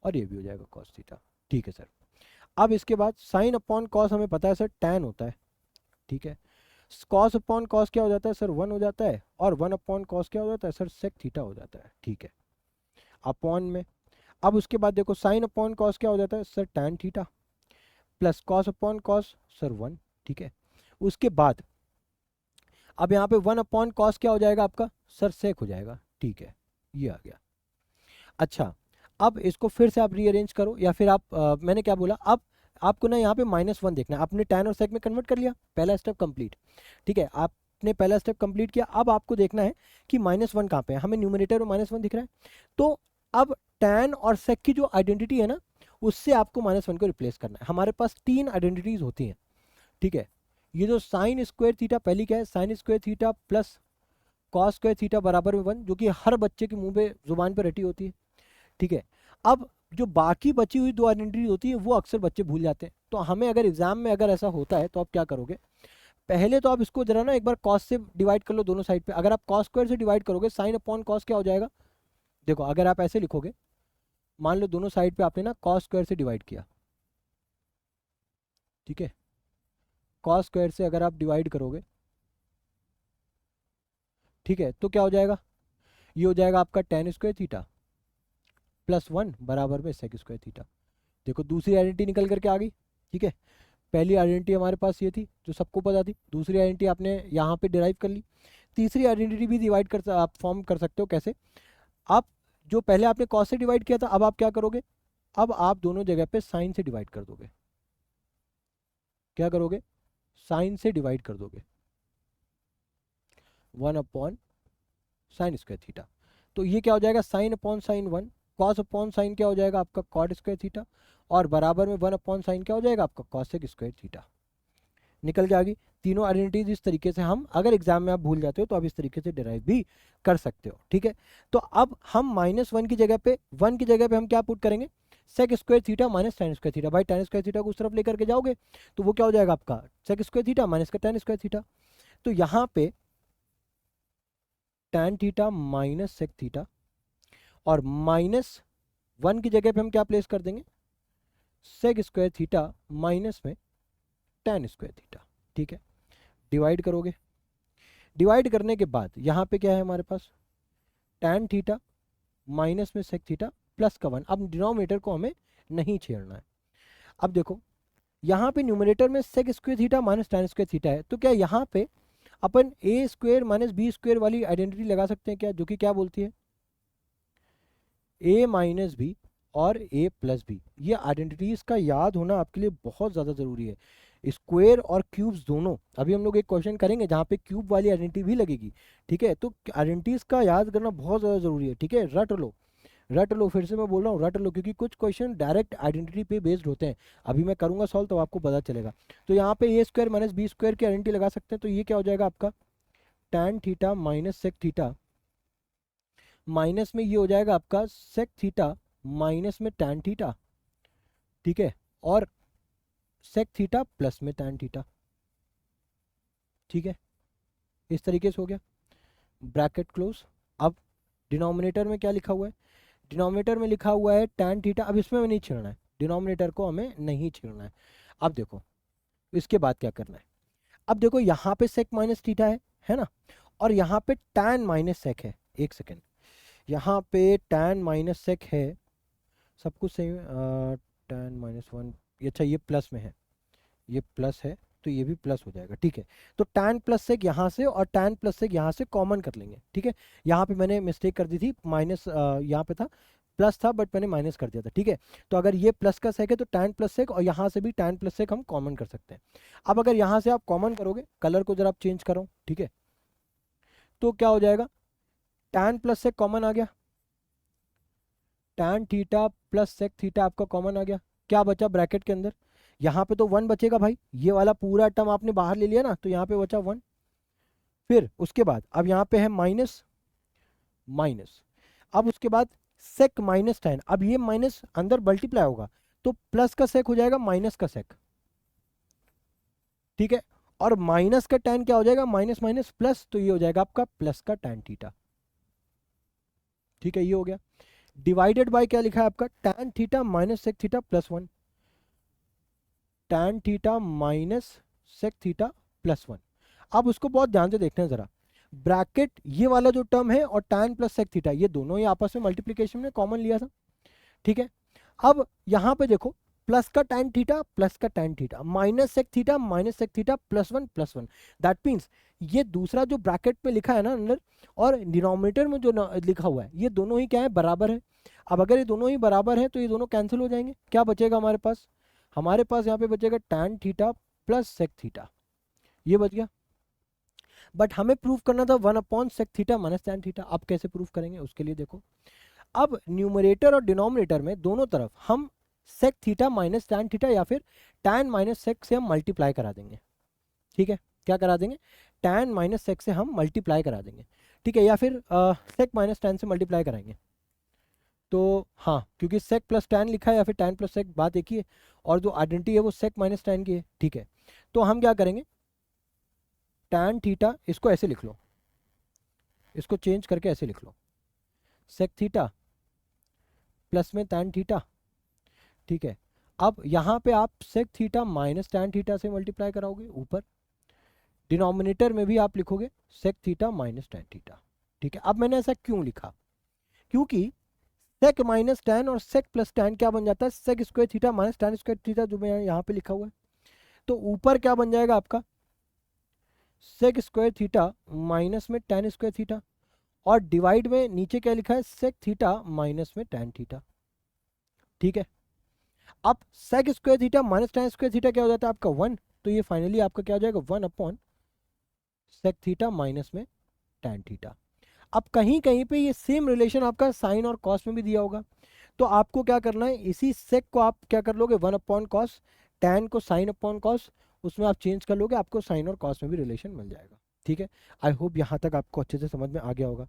और ये भी हो जाएगा कॉस थीटा, ठीक है सर। अब इसके बाद साइन अपॉन कॉस हमें पता है सर टैन होता है, ठीक है। कॉस अपॉन कॉस क्या हो जाता है सर, 1 हो जाता है, और 1 अपॉन कॉस क्या हो जाता है सर, सेक थीटा हो जाता है, ठीक है, अपॉन में। अब उसके बाद देखो साइन अपॉन कॉस क्या हो जाता है sir, tan theta plus cos upon cos sir 1, ठीक है। उसके बाद अब यहाँ पे 1 अपॉन कॉस क्या हो जाएगा आपका सर, सेक हो जाएगा, ठीक है, ये आ गया। अच्छा अब इसको फिर से आप रीअरेंज करो, या फिर आप मैंने क्या बोला, अब आपको ना यहाँ पे -1 देखना है। आपने टैन और सेक में कन्वर्ट कर लिया, पहला स्टेप कंप्लीट, ठीक है। आपने पहला स्टेप कंप्लीट किया, अब आपको देखना है कि -1 कहाँ पे है, हमें न्यूमरेटर में -1 दिख रहा है, तो अब टैन और सेक की जो आइडेंटिटी है ना, उससे आपको -1 को रिप्लेस करना है। हमारे पास 3 आइडेंटिटीज होती हैं, ठीक है। ये जो साइन स्क्वायर थीटा पहली क्या है, sign square theta plus cos square theta बराबर में 1, जो कि हर बच्चे के मुंह पे जुबान पे रटी होती है। ठीक है। अब जो बाकी बची हुई दो आइडेंटिटी होती है वो अक्सर बच्चे भूल जाते हैं, तो हमें अगर एग्जाम में अगर ऐसा होता है तो आप क्या करोगे, पहले तो आप इसको जरा ना एक बार कॉस से डिवाइड कर लो दोनों साइड पे। अगर आप कॉस स्क्वायर से डिवाइड करोगे साइन अपॉन कॉस क्या हो जाएगा, देखो अगर आप ऐसे लिखोगे, मान लो दोनों साइड पे आपने ना कॉस स्क्वायर से डिवाइड किया, ठीक है, कॉस स्क्वायर से अगर आप डिवाइड करोगे, ठीक है, तो क्या हो जाएगा, ये हो जाएगा आपका टेन स्क्वायर थीटा प्लस 1 बराबर में सेक स्क्वायर थीटा। देखो दूसरी आइडेंटिटी निकल करके आ गई। ठीक है, पहली आइडेंटिटी हमारे पास ये थी जो सबको पता थी, दूसरी आइडेंटिटी आपने यहाँ पे डिराइव कर ली, तीसरी आइडेंटिटी भी डिवाइड कर आप फॉर्म कर सकते हो। कैसे, आप जो पहले आपने कॉस से डिवाइड किया था, अब आप क्या करोगे, अब आप दोनों जगह पे साइन से डिवाइड कर दोगे। क्या करोगे, साइन से डिवाइड कर दोगे, 1 अपॉन साइन स्क्वायर थीटा। तो ये क्या हो जाएगा, sine upon sine 1, cos upon sine क्या हो जाएगा आपका कॉट स्क्वायर थीटा, और बराबर में 1 अपॉन साइन क्या हो जाएगा आपका कॉसेक स्क्वायर थीटा। निकल के आ गई तीनों आइडेंटिटीज। इस तरीके से हम अगर एग्जाम में आप भूल जाते हो तो आप इस तरीके से डिराइव भी कर सकते हो। ठीक है, तो अब हम -1 की जगह पे, 1 की जगह पे हम क्या पुट करेंगे, sec square theta minus tan square theta. भाई टेन स्क्वायर थीटा को उस तरफ लेकर के जाओगे तो वो क्या हो जाएगा आपका सेक स्क्वायर थीटा माइनस का टेन स्क्वायर थीटा। तो यहाँ पे tan theta minus sec theta, और -1 की जगह पे हम क्या प्लेस कर देंगे, सेक स्क्वायर थीटा माइनस में टैन स्क्वायर थीटा। ठीक है, डिवाइड करोगे, डिवाइड करने के बाद यहाँ पे क्या है हमारे पास, टैन थीटा माइनस में सेक थीटा प्लस का 1। अब डिनोमिनेटर को हमें नहीं छेड़ना है। अब देखो यहाँ पे न्यूमरेटर में sec square theta minus tan square theta है, तो क्या यहाँ पे अपन A square minus B square वाली आइडेंटिटी लगा सकते हैं क्या, जो कि क्या बोलती है ए माइनस बी और ए प्लस बी। ये आइडेंटिटीज का याद होना आपके लिए बहुत ज़्यादा ज़रूरी है, स्क्वायर और क्यूब्स दोनों। अभी हम लोग एक क्वेश्चन करेंगे जहाँ पे क्यूब वाली आइडेंटिटी भी लगेगी। ठीक है, तो आइडेंटिटीज का याद करना बहुत ज़्यादा ज़रूरी है। ठीक है, रट लो, रट लो, फिर से मैं बोल रहा हूँ रट लो, क्योंकि कुछ क्वेश्चन डायरेक्ट आइडेंटिटी पे बेस्ड होते हैं। अभी मैं करूँगा सॉल्व तो आपको पता चलेगा। तो यहाँ पे A square minus B square की आइडेंटिटी लगा सकते हैं, तो ये क्या हो जाएगा आपका tan theta minus sec theta, minus में ये हो जाएगा आपका सेक थीटा माइनस में टैन थीटा। ठीक है, और सेक थीटा प्लस में टैन थीटा। ठीक है, इस तरीके से हो गया, ब्रैकेट क्लोज। अब डिनोमिनेटर में क्या लिखा हुआ है, डिनोमिनेटर में लिखा हुआ है टैन थीटा। अब इसमें नहीं छेड़ना है, डिनोमिनेटर को हमें नहीं छेड़ना है। अब देखो इसके बाद क्या करना है, अब देखो यहाँ पे सेक माइनस थीटा है ना, और यहाँ पे टैन माइनस सेक है। एक सेकेंड, यहाँ पे टैन माइनस सेक है, सब कुछ सही है, टैन -1, अच्छा ये प्लस में है, ये प्लस है तो ये भी प्लस हो जाएगा। ठीक है, तो टैन प्लस सेक यहाँ से और टैन प्लस सेक यहाँ से कॉमन कर लेंगे। ठीक है, यहाँ पे मैंने मिस्टेक कर दी थी, माइनस यहाँ पे था, प्लस था बट मैंने माइनस कर दिया था। ठीक है, तो अगर ये प्लस का सेक है तो टैन प्लस सेक, और यहाँ से भी टैन प्लस सेक हम कॉमन कर सकते हैं। अब अगर यहाँ से आप कॉमन करोगे, कलर को जरा आप चेंज करो, ठीक है, तो क्या हो जाएगा, टैन प्लस सेक कॉमन आ गया, tan theta plus sec theta आपका कॉमन आ गया। क्या बचा ब्रैकेट के अंदर, यहाँ पे तो 1 बचेगा भाई, ये वाला पूरा टर्म आपने बाहर ले लिया ना, तो यहाँ पे बचा 1। फिर उसके बाद अब यहाँ पे है माइनस माइनस, अब उसके बाद सेक माइनस टैन, अब ये माइनस अंदर मल्टीप्लाई होगा तो प्लस का सेक हो जाएगा माइनस का सेक। ठीक है, और माइनस का टैन क्या हो जाएगा, माइनस माइनस प्लस, तो ये हो जाएगा आपका प्लस का टैन थीटा। ठीक है, ये हो गया। डिवाइडेड बाय क्या लिखा है आपका, tan theta minus sec theta plus 1, tan theta minus sec theta plus 1। अब उसको बहुत ध्यान से देखना है जरा, ब्रैकेट ये वाला जो टर्म है और टैन प्लस सेक थीटा, ये दोनों ही आपस में मल्टीप्लीकेशन में कॉमन लिया था। ठीक है, अब यहाँ पे देखो प्लस का टैन थीटा प्लस का tan theta minus sec theta minus sec theta plus 1, that means ये दूसरा जो ब्रैकेट पे लिखा है ना अंदर, और डिनोमिनेटर में जो लिखा हुआ है, ये दोनों ही क्या है, बराबर है। अब अगर ये दोनों ही बराबर है तो ये दोनों कैंसिल हो जाएंगे। क्या बचेगा हमारे पास, हमारे पास यहाँ पे बचेगा tan theta plus sec theta, ये बच गया। बट हमें प्रूफ करना था 1 upon sec theta minus tan theta. अब कैसे प्रूफ करेंगे, उसके लिए देखो, अब न्यूमरेटर और डिनोमिनेटर में दोनों तरफ हम sec theta minus tan theta या फिर टैन माइनस सेक से हम मल्टीप्लाई करा देंगे। ठीक है, क्या करा देंगे, tan माइनस सेक से हम मल्टीप्लाई करा देंगे, ठीक है, या फिर सेक माइनस tan से मल्टीप्लाई कराएंगे। तो हाँ, क्योंकि सेक प्लस tan लिखा है या फिर tan प्लस सेक, बात एक ही है, और जो आइडेंटिटी है वो सेक माइनस tan की है, ठीक है। तो हम क्या करेंगे, tan थीटा इसको ऐसे लिख लो, इसको चेंज करके ऐसे लिख लो, सेक थीटा प्लस में tan थीटा, ठीक है। अब यहाँ पे आप sec theta minus tan theta से मल्टीप्लाई कराओगे ऊपर, डिनोमिनेटर में भी आप लिखोगे sec theta minus tan theta, ठीक है। अब मैंने ऐसा क्यों लिखा, क्योंकि सेक माइनस tan और सेक प्लस tan क्या बन जाता है, sec square theta minus tan square theta, जो मैं यहाँ पे लिखा हुआ है। तो ऊपर क्या बन जाएगा आपका, सेक स्क्वायर थीटा माइनस में tan स्क्वायर थीटा, और डिवाइड में नीचे क्या लिखा है, सेक थीटा माइनस में tan थीटा, ठीक है। अब sec square theta minus tan square theta क्या हो जाता है आपका 1, तो ये फाइनली आपका क्या हो जाएगा 1 अपॉन सेक थीटा माइनस में tan थीटा। अब कहीं कहीं पे ये सेम रिलेशन आपका साइन और कॉस में भी दिया होगा, तो आपको क्या करना है, इसी सेक को आप क्या कर लोगे 1 अपॉन कॉस, टैन को साइन अपॉन कॉस, उसमें आप चेंज कर लोगे, आपको साइन और कॉस में भी रिलेशन मिल जाएगा, ठीक है। आई होप यहाँ तक आपको अच्छे से समझ में आ गया होगा,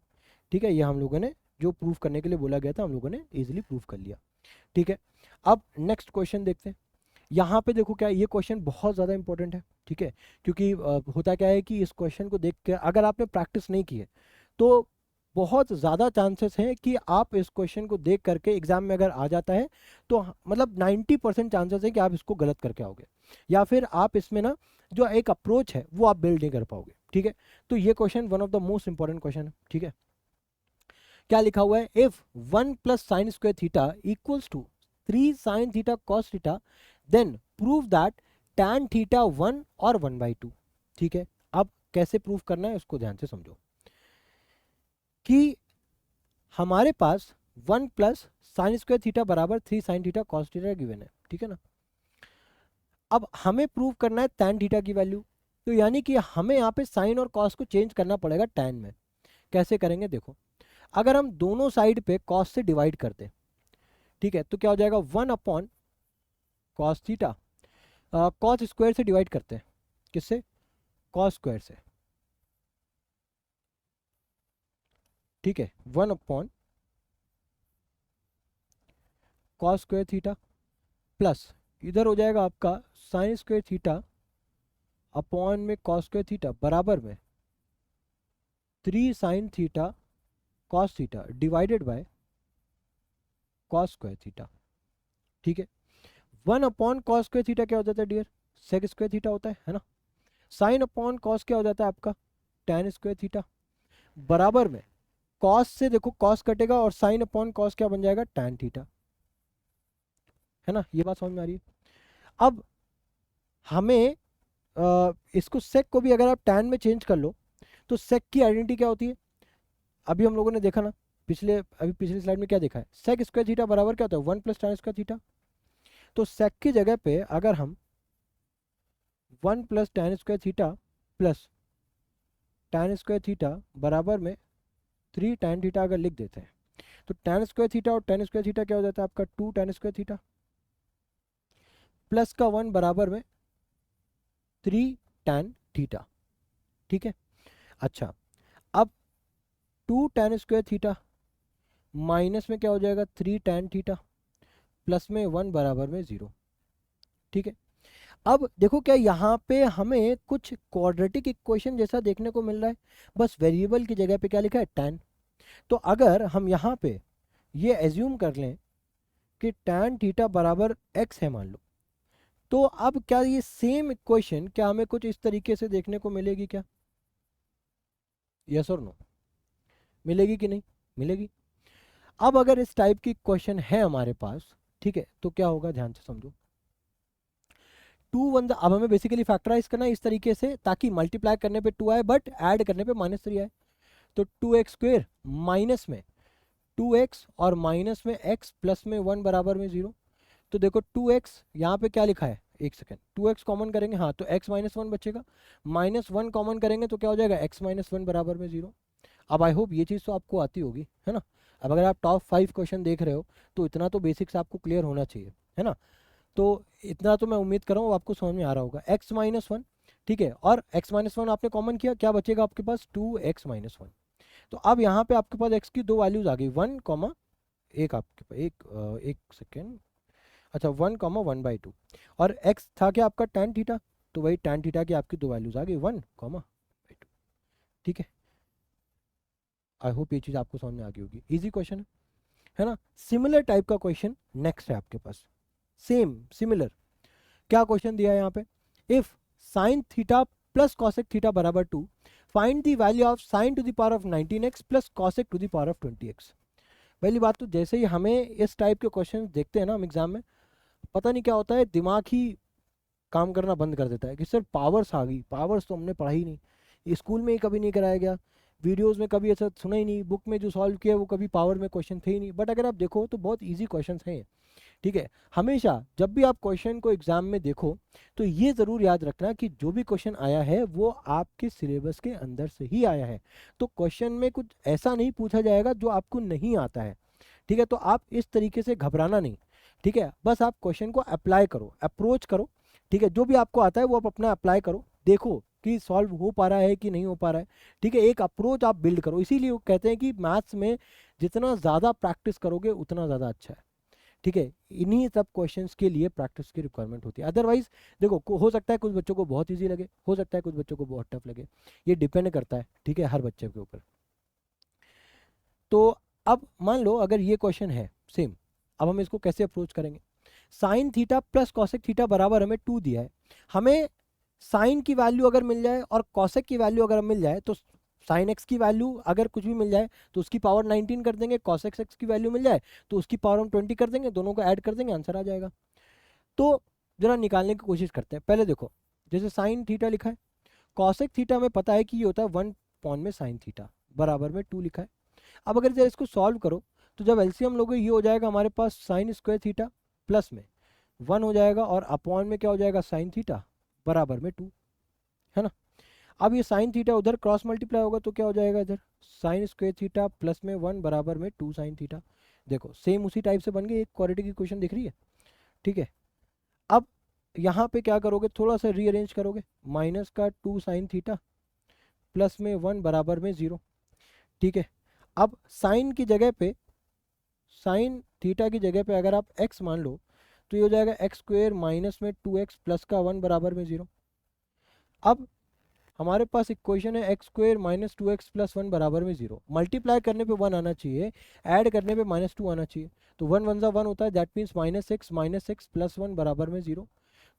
ठीक है। ये हम लोगों ने जो प्रूफ करने के लिए बोला गया था हम लोगों ने इजीली प्रूफ कर लिया, ठीक है। अब नेक्स्ट क्वेश्चन देखते हैं। यहाँ पे देखो क्या, ये क्वेश्चन बहुत ज़्यादा इंपॉर्टेंट है, ठीक है, क्योंकि होता क्या है कि इस क्वेश्चन को देख के अगर आपने प्रैक्टिस नहीं की है तो बहुत ज़्यादा चांसेस हैं कि आप इस क्वेश्चन को देख करके एग्जाम में अगर आ जाता है तो मतलब 90% चांसेस है कि आप इसको गलत करके आओगे, या फिर आप इसमें ना जो एक अप्रोच है वो आप बिल्ड नहीं कर पाओगे, ठीक है। तो ये question one of the most important question है, ठीक है। क्या लिखा हुआ है, if 1 plus sine square theta equals to 3 sine theta cos theta then prove that tan theta 1 और 1/2, ठीक है। अब कैसे प्रूव करना है उसको ध्यान से समझो, कि हमारे पास 1 प्लस साइन स्क्वायर थीटा बराबर 3 sine theta cos theta given है, ठीक है ना। अब हमें प्रूव करना है tan थीटा की वैल्यू, तो यानी कि हमें यहाँ पे साइन और कॉस को चेंज करना पड़ेगा tan में। कैसे करेंगे देखो, अगर हम दोनों साइड पे कॉस से डिवाइड करते हैं, ठीक है, तो क्या हो जाएगा 1 upon cos theta, cos square से डिवाइड करते हैं, किससे, कॉस स्क्वायर से, ठीक है, 1 upon cos square theta plus इधर हो जाएगा आपका साइन स्क्वायर थीटा अपॉन में कॉस स्क्वायर थीटा बराबर में 3 sine theta cos theta divided by cos square theta, ठीक है। 1 अपॉन कॉस स्क्वायर थीटा क्या हो जाता है डियर, सेक स्क्वायर थीटा होता है ना। साइन अपॉन कॉस क्या हो जाता है आपका tan स्क्वायर थीटा, बराबर में कॉस से देखो कॉस कटेगा और साइन अपॉन कॉस क्या बन जाएगा tan थीटा, है ना। ये बात समझ में आ रही है। अब हमें इसको सेक को भी अगर आप tan में चेंज कर लो तो सेक की आइडेंटिटी क्या होती है, अभी हम लोगों ने देखा ना, पिछली स्लाइड में क्या देखा है, सेक स्क्वायर थीटा बराबर क्या होता है 1 प्लस tan स्क्वायर थीटा। तो सेक की जगह पे अगर हम 1 plus tan square theta plus tan square theta बराबर में 3 tan थीटा अगर लिख देते हैं, तो tan स्क्वायर थीटा और tan स्क्वायर थीटा क्या हो जाता है आपका 2 tan स्क्वायर थीटा, प्लस का 1 बराबर में 3 tan थीटा, ठीक है। अच्छा, अब 2 tan स्क्वायर थीटा माइनस में क्या हो जाएगा 3 tan थीटा, प्लस में 1 बराबर में 0, ठीक है। अब देखो क्या यहाँ पे हमें कुछ क्वाड्रेटिक इक्वेशन जैसा देखने को मिल रहा है, बस वेरिएबल की जगह पे क्या लिखा है tan। तो अगर हम यहाँ पे ये एज्यूम कर लें कि tan थीटा बराबर x है मान लो, तो अब क्या ये सेम इक्वेशन क्या हमें कुछ इस तरीके से देखने को मिलेगी क्या, यस और नो, मिलेगी कि नहीं, मिलेगी। अब अगर इस टाइप की क्वेश्चन है हमारे पास, ठीक है, तो क्या होगा ध्यान से समझो, 2 1 अब हमें बेसिकली फैक्टराइज करना है इस तरीके से ताकि मल्टीप्लाई करने पे 2 आए बट ऐड करने पे -3 आए। तो 2x स्क्वेयर माइनस में 2x और माइनस में x प्लस में 1 बराबर में 0। तो देखो 2x यहाँ पे क्या लिखा है, एक सेकेंड, 2x कॉमन करेंगे, हाँ तो x माइनस 1 बचेगा, -1 कॉमन करेंगे तो क्या हो जाएगा x माइनस 1 बराबर में 0। अब आई होप ये चीज़ तो आपको आती होगी, है ना। अब अगर आप टॉप 5 क्वेश्चन देख रहे हो तो इतना तो बेसिक्स आपको क्लियर होना चाहिए, है ना। तो इतना तो मैं उम्मीद कर रहा हूँ आपको समझ में आ रहा होगा, x माइनस 1 ठीक है, और x माइनस वन आपने कॉमन किया, क्या बचेगा आपके पास 2x माइनस वन। तो अब यहाँ पे आपके पास x की दो वैल्यूज आ गई, 1 कॉमा एक, आपके पास एक सेकेंड, अच्छा 1 कॉमा 1/2, और x था क्या आपका tan थीटा, तो वही tan थीटा की आपकी दो वैल्यूज आ गई 1 कॉमा 2। ठीक है, आई होप ये चीज़ आपको समझ में आ गई होगी, इजी क्वेश्चन है ना। सिमिलर टाइप का क्वेश्चन नेक्स्ट है आपके पास, सेम सिमिलर। क्या क्वेश्चन दिया है यहाँ पे, if sine theta plus cosec theta बराबर 2, find the value of sine to the power of 19x plus cosec to the power of 20x। पहली बात तो जैसे ही हमें इस टाइप के क्वेश्चन देखते हैं ना हम एग्जाम में, पता नहीं क्या होता है, दिमाग ही काम करना बंद कर देता है कि सर पावर्स आ गई, पावर्स तो हमने पढ़ा ही नहीं, स्कूल में ही कभी नहीं कराया गया, वीडियोस में कभी ऐसा सुना ही नहीं, बुक में जो सॉल्व किया वो कभी पावर में क्वेश्चन थे ही नहीं। बट अगर आप देखो तो बहुत इजी क्वेश्चन हैं। ठीक है, हमेशा जब भी आप क्वेश्चन को एग्जाम में देखो तो ये ज़रूर याद रखना कि जो भी क्वेश्चन आया है वो आपके सिलेबस के अंदर से ही आया है। तो क्वेश्चन में कुछ ऐसा नहीं पूछा जाएगा जो आपको नहीं आता है। ठीक है, तो आप इस तरीके से घबराना नहीं। ठीक है, बस आप क्वेश्चन को अप्लाई करो, अप्रोच करो। ठीक है, जो भी आपको आता है वो आप अपना अप्लाई करो, देखो कि सॉल्व हो पा रहा है कि नहीं हो पा रहा है। ठीक है, एक अप्रोच आप बिल्ड करो, इसीलिए वो कहते हैं कि मैथ्स में जितना ज़्यादा प्रैक्टिस करोगे उतना ज़्यादा अच्छा है। ठीक है, इन्हीं सब क्वेश्चंस के लिए प्रैक्टिस की रिक्वायरमेंट होती है। अदरवाइज देखो हो सकता है कुछ बच्चों को बहुत इजी लगे, हो सकता है कुछ बच्चों को बहुत टफ लगे, ये डिपेंड करता है। ठीक है, हर बच्चे के ऊपर। तो अब मान लो अगर ये क्वेश्चन है सेम, अब हम इसको कैसे अप्रोच करेंगे। Sign theta plus cosec theta बराबर हमें 2 दिया है, हमें साइन की वैल्यू अगर मिल जाए और कॉसेक की वैल्यू अगर मिल जाए, तो साइन एक्स की वैल्यू अगर कुछ भी मिल जाए तो उसकी पावर 19 कर देंगे, कॉसेक एक्स की वैल्यू मिल जाए तो उसकी पावर हम 20 कर देंगे, दोनों को ऐड कर देंगे, आंसर आ जाएगा। तो जरा निकालने की कोशिश करते हैं। पहले देखो, जैसे साइन थीटा लिखा है, कॉसेक थीटा हमें पता है कि ये होता है 1 पॉन में साइन थीटा, बराबर में 2 लिखा है। अब अगर जरा इसको सॉल्व करो तो जब एलसीएम लोगे ये हो जाएगा हमारे पास साइन स्क्वायर थीटा प्लस में 1 हो जाएगा, और अपॉन में क्या हो जाएगा साइन थीटा बराबर में 2, है ना। अब ये साइन थीटा उधर क्रॉस मल्टीप्लाई होगा तो क्या हो जाएगा इधर साइन स्क्वायर थीटा प्लस में 1 बराबर में 2 साइन थीटा। देखो सेम उसी टाइप से बन गई, एक क्वाड्रेटिक इक्वेशन दिख रही है। ठीक है, अब यहाँ पे क्या करोगे, थोड़ा सा रीअरेंज करोगे, माइनस का 2 साइन थीटा प्लस में 1 बराबर में 0। ठीक है, अब साइन की जगह पे, साइन थीटा की जगह पे अगर आप x मान लो तो ये हो जाएगा एक्स स्क्वेयर माइनस में 2x प्लस का 1 बराबर में 0। अब हमारे पास इक्वेशन है x square minus 2x plus 1 बराबर में 0, मल्टीप्लाई करने पे 1 आना चाहिए, ऐड करने पे -2 आना चाहिए, तो 1 1 ज़ा 1 होता है, that means minus x plus 1 बराबर में 0।